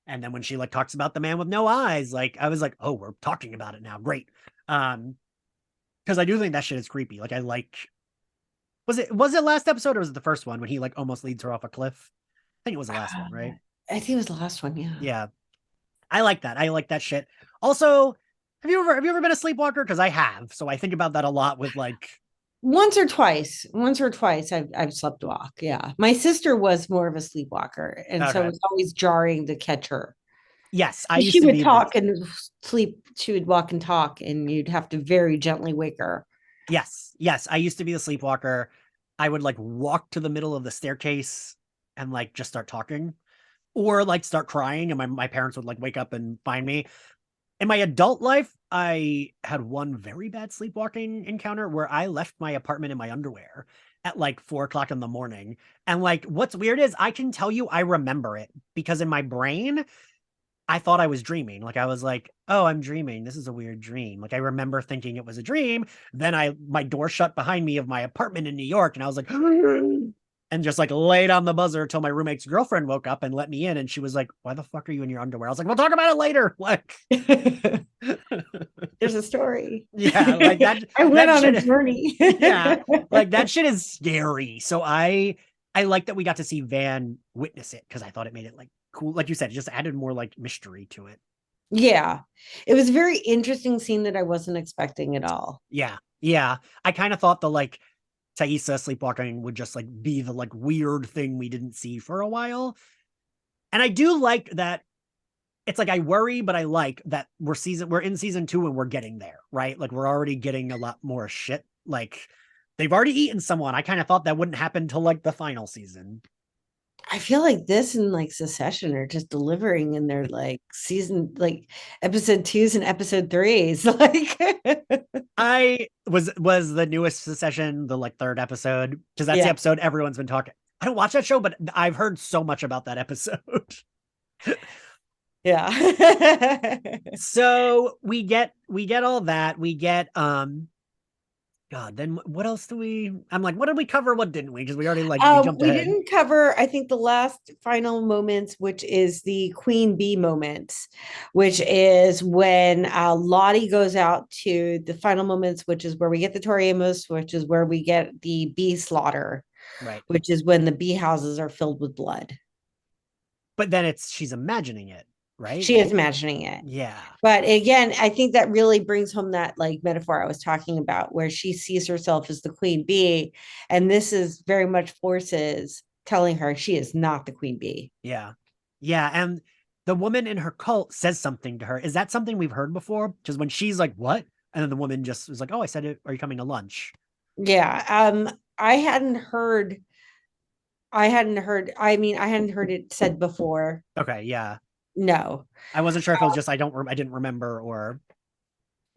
And then when she like talks about the man with no eyes, like I was like, oh, we're talking about it now. Great. Because I do think that shit is creepy. Like I like, was it last episode or was it the first one when he like almost leads her off a cliff? I think it was the last one, right? I think it was the last one. Yeah. Yeah. I like that. I like that shit. Also, have you ever been a sleepwalker? Because I have. So I think about that a lot with like Once or twice I've slept walk. Yeah. My sister was more of a sleepwalker. And so it okay. was always jarring to catch her. Yes, I used She to would be talk and sleep. She would walk and talk, and you'd have to very gently wake her. Yes, yes, I used to be the sleepwalker. I would like walk to the middle of the staircase and like just start talking or like start crying, and my parents would like wake up and find me. In my adult life, I had one very bad sleepwalking encounter where I left my apartment in my underwear at like 4 o'clock in the morning. And like, what's weird is I can tell you I remember it because in my brain, I thought I was dreaming. Like I was like, oh, I'm dreaming. This is a weird dream. Like I remember thinking it was a dream. Then my door shut behind me of my apartment in New York, and I was like, and just like laid on the buzzer until my roommate's girlfriend woke up and let me in. And she was like, why the fuck are you in your underwear? I was like, we'll talk about it later. Like, There's a story. yeah, like that. I went that on a shit, journey. yeah, like that shit is scary. So I like that we got to see Van witness it because I thought it made it like cool. Like you said, it just added more like mystery to it. Yeah. It was a very interesting scene that I wasn't expecting at all. Yeah. Yeah. I kind of thought the like Thaisa sleepwalking would just like be the like weird thing we didn't see for a while. And I do like that. It's like I worry, but I like that we're in season 2 and we're getting there, right? Like we're already getting a lot more shit. Like they've already eaten someone. I kind of thought that wouldn't happen till like the final season. I feel like this and like Succession are just delivering in their like season, like episode 2s and episode 3s. Like I was the newest Succession, the like 3rd episode, because that's the episode everyone's been talking. I don't watch that show, but I've heard so much about that episode. Yeah. So we get all that. We get God, then what else I'm like, what did we cover? What didn't we? Because we already like we jumped we ahead. didn't cover, I think, the last final moments, which is the Queen Bee moments, which is when Lottie goes out to the final moments, which is where we get the Tori Amos, which is where we get the bee slaughter, right? Which is when the bee houses are filled with blood. But then she's imagining it, right? She is imagining it. Yeah. But again, I think that really brings home that like metaphor I was talking about, where she sees herself as the queen bee. And this is very much forces telling her she is not the queen bee. Yeah. Yeah. And the woman in her cult says something to her. Is that something we've heard before? Because when she's like, what? And then the woman just was like, oh, I said it. Are you coming to lunch? Yeah. I hadn't heard it said before. Okay. Yeah. No. I wasn't sure if it was just I didn't remember or.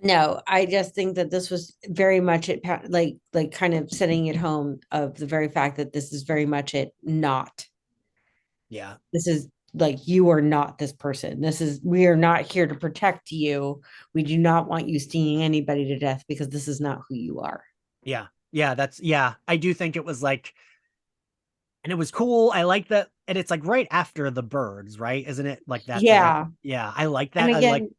No, I just think that this was very much it, like kind of setting it home of the very fact that this is very much it not. Yeah. This is like, you are not this person. We are not here to protect you. We do not want you stinging anybody to death because this is not who you are. Yeah. Yeah. I do think it was like, and it was cool. I like that. And it's like right after the birds, right? Isn't it like that? Yeah. Yeah. I like that. And again,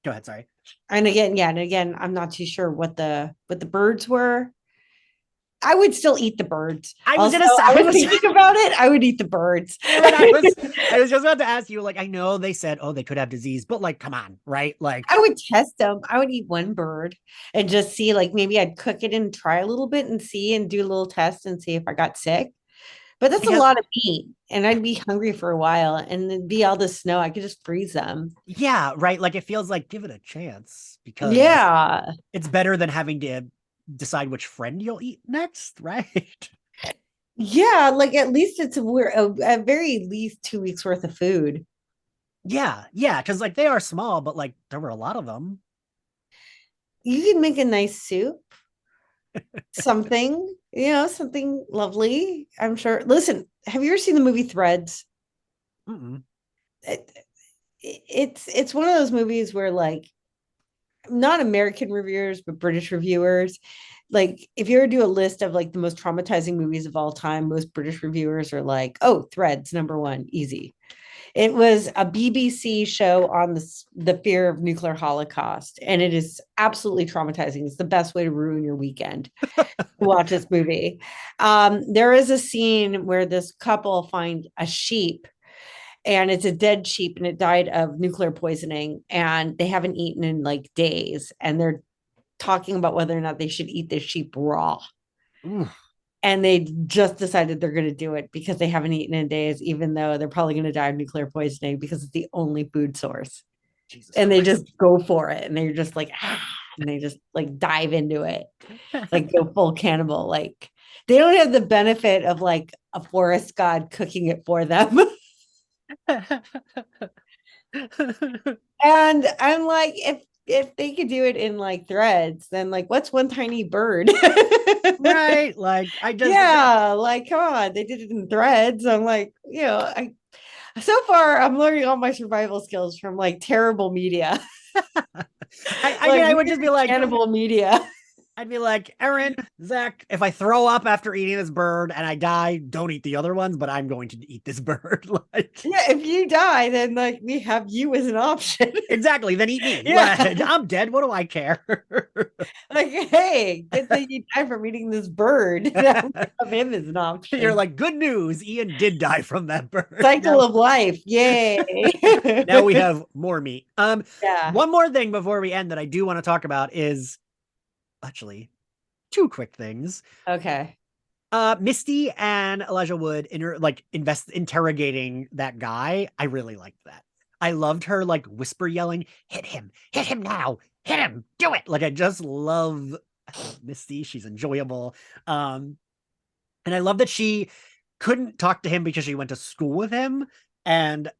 go ahead. Sorry. And again, I'm not too sure what the birds were. I would still eat the birds. I was thinking about it. I would eat the birds. I was just about to ask you, like, I know they said, oh, they could have disease, but like, come on, right? Like, I would test them. I would eat one bird and just see, like, maybe I'd cook it and try a little bit and see and do a little test and see if I got sick. But that's a lot of meat, and I'd be hungry for a while, and it'd be all this snow. I could just freeze them. Yeah, right. Like it feels like give it a chance because yeah, it's better than having to decide which friend you'll eat next, right? Yeah, like at least it's at very least 2 weeks worth of food. Yeah, because like they are small, but like there were a lot of them. You can make a nice soup, something, something lovely. I'm sure. Listen, have you ever seen the movie Threads? Mm-mm. It, it's one of those movies where like not American reviewers, but British reviewers. Like, if you ever do a list of like the most traumatizing movies of all time, most British reviewers are like, "Oh, Threads, #1, easy." It was a BBC show on the fear of nuclear holocaust, and it is absolutely traumatizing. It's the best way to ruin your weekend to watch this movie. There is a scene where this couple find a sheep, and it's a dead sheep, and it died of nuclear poisoning, and they haven't eaten in like days, and they're talking about whether or not they should eat this sheep raw. Ooh, And they just decided they're going to do it because they haven't eaten in days, even though they're probably going to die of nuclear poisoning because it's the only food source. Jesus And they Christ. just go for it. And they're just like, and they just like dive into it, like go full cannibal. Like, they don't have the benefit of like a forest god cooking it for them. And I'm like, if they could do it in like Threads, then like what's one tiny bird? Right, like I just Yeah, like come on, they did it in Threads. I'm like, I so far I'm learning all my survival skills from like terrible media. I Like mean I would just be like cannibal media. I'd be like, Erin, Zach, if I throw up after eating this bird and I die, don't eat the other ones, but I'm going to eat this bird. Like, Yeah, if you die, then like we have you as an option. exactly. Then eat me. Yeah. Like, I'm dead. What do I care? Like, hey, good thing you died from eating this bird. Now we have him as an option. You're like, good news. Ian did die from that bird. Cycle of life. Yay. Now we have more meat. Yeah. One more thing before we end that I do want to talk about is actually two quick things. Okay. Misty and Elijah Wood interrogating that guy. I really liked that. I loved her like whisper yelling, hit him now, hit him, do it. Like I just love Misty. She's enjoyable. And I love that she couldn't talk to him because she went to school with him. And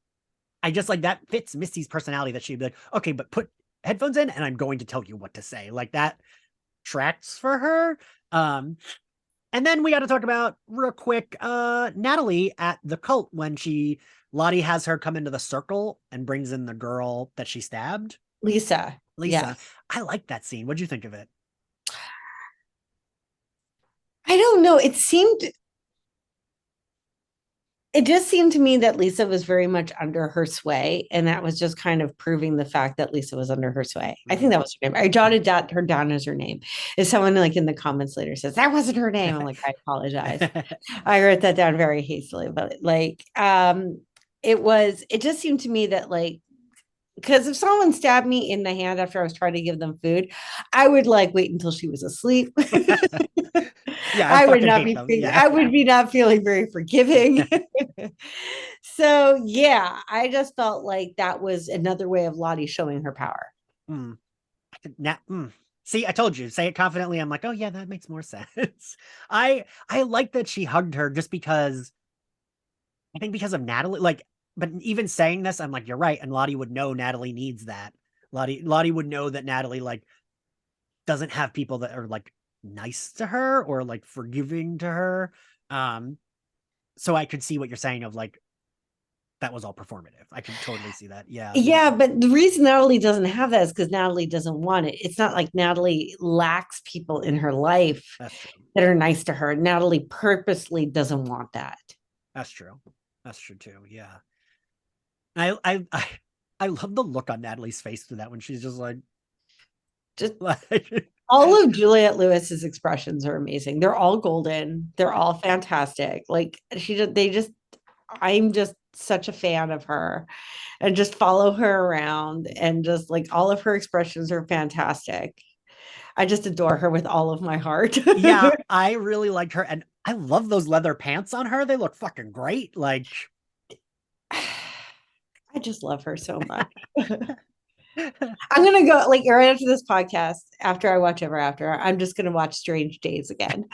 I just like that fits Misty's personality that she'd be like, okay, but put headphones in and I'm going to tell you what to say. Like that tracks for her. And then we got to talk about real quick Natalie at the cult when Lottie has her come into the circle and brings in the girl that she stabbed. Lisa. Lisa. Yes. I like that scene. What'd you think of it? I don't know. It just seemed to me that Lisa was very much under her sway, and that was just kind of proving the fact that Lisa was under her sway. I think that was her name. I jotted her down as her name. If someone like in the comments later says that wasn't her name, I'm like, I apologize. I wrote that down very hastily, but like, it just seemed to me that like, because if someone stabbed me in the hand after I was trying to give them food, I would like wait until she was asleep. Yeah, I would not be I would be not feeling very forgiving. So yeah, I just felt like that was another way of Lottie showing her power. See, I told you, say it confidently. I'm like, oh yeah, that makes more sense. I like that she hugged her just because I think because of Natalie, like, but even saying this, I'm like, you're right. And Lottie would know Natalie needs that. Lottie would know that Natalie like doesn't have people that are like nice to her or like forgiving to her. So I could see what you're saying of like that was all performative. I could totally see that. Yeah. Yeah, but the reason Natalie doesn't have that is because Natalie doesn't want it. It's not like Natalie lacks people in her life that are nice to her. Natalie purposely doesn't want that. That's true. That's true too. Yeah. I love the look on Natalie's face to that when she's just like all of Juliette Lewis's expressions are amazing. They're all golden. They're all fantastic. Like I'm just such a fan of her and just follow her around and just like all of her expressions are fantastic. I just adore her with all of my heart. Yeah, I really like her. And I love those leather pants on her. They look fucking great. Like, I just love her so much. I'm gonna go like right after this podcast, after I watch Ever After, I'm just gonna watch Strange Days again.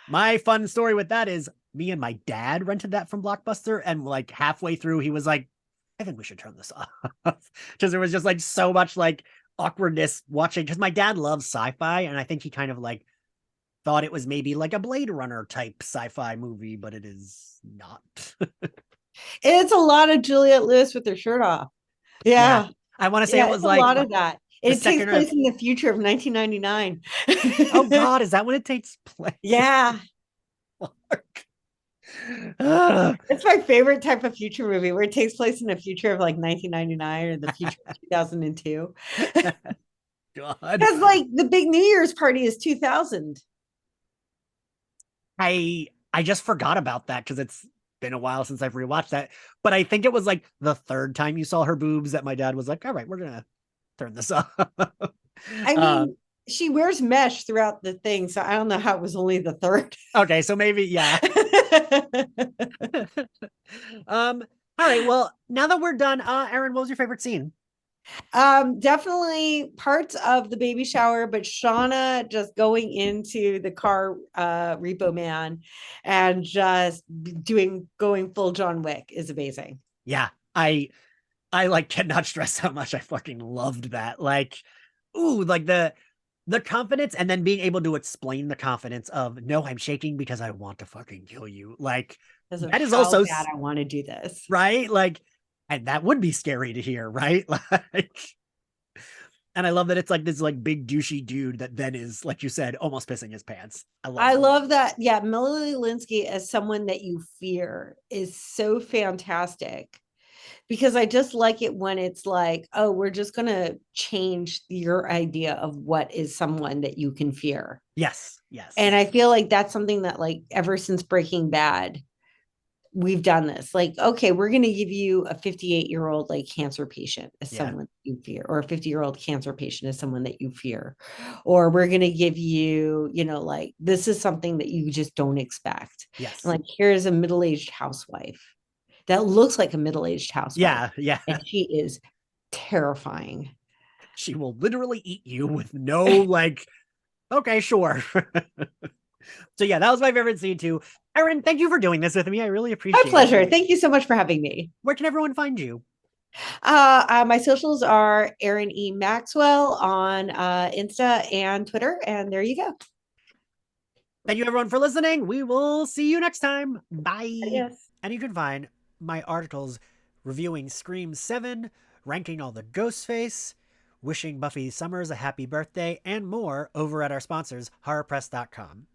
My fun story with that is me and my dad rented that from Blockbuster, and like halfway through, he was like, I think we should turn this off. Because there was just like so much like awkwardness watching. Because my dad loves sci-fi, and I think he kind of like thought it was maybe like a Blade Runner type sci-fi movie, but it is not. It's a lot of Juliette Lewis with her shirt off. Yeah. I want to say Yeah, it was it's a like lot of that. the It takes second or place in the future of 1999. oh God, is that when it takes place? Yeah. Ugh. It's my favorite type of future movie where it takes place in the future of like 1999 or the future of 2002. God. Because like the big New Year's party is 2000. I just forgot about that because it's been a while since I've rewatched that. But I think it was like the third time you saw her boobs that my dad was like, all right, we're gonna turn this off. I mean, she wears mesh throughout the thing, so I don't know how it was only the third. Okay, so maybe, yeah. All right, well, now that we're done, Erin, what was your favorite scene? Definitely parts of the baby shower, but Shauna just going into the car repo man and just going full John Wick is amazing. Yeah, I like cannot stress how much I fucking loved that. Like, ooh, like the confidence, and then being able to explain the confidence of no, I'm shaking because I want to fucking kill you. Like Because of that is how also bad I want to do this. right. Like, and that would be scary to hear, right? Like, and I love that it's like this like big douchey dude that then is, like you said, almost pissing his pants. I love that. Yeah, Melanie Linsky as someone that you fear is so fantastic because I just like it when it's like, oh, we're just going to change your idea of what is someone that you can fear. Yes, yes. And I feel like that's something that like ever since Breaking Bad, we've done this. Like, okay, we're going to give you a 58-year-old like cancer patient as someone you fear, or a 50-year-old cancer patient as someone that you fear. Or we're going to give you, like this is something that you just don't expect. Yes. Like here's a middle-aged housewife that looks like a middle-aged housewife. Yeah. And she is terrifying. She will literally eat you with no like, okay, sure. So yeah, that was my favorite scene too. Erin, thank you for doing this with me. I really appreciate it. My pleasure. Thank you so much for having me. Where can everyone find you? My socials are Erin E. Maxwell on Insta and Twitter. And there you go. Thank you everyone for listening. We will see you next time. Bye. Yes. And you can find my articles reviewing Scream 7, ranking all the Ghostface, wishing Buffy Summers a happy birthday, and more over at our sponsors, horrorpress.com.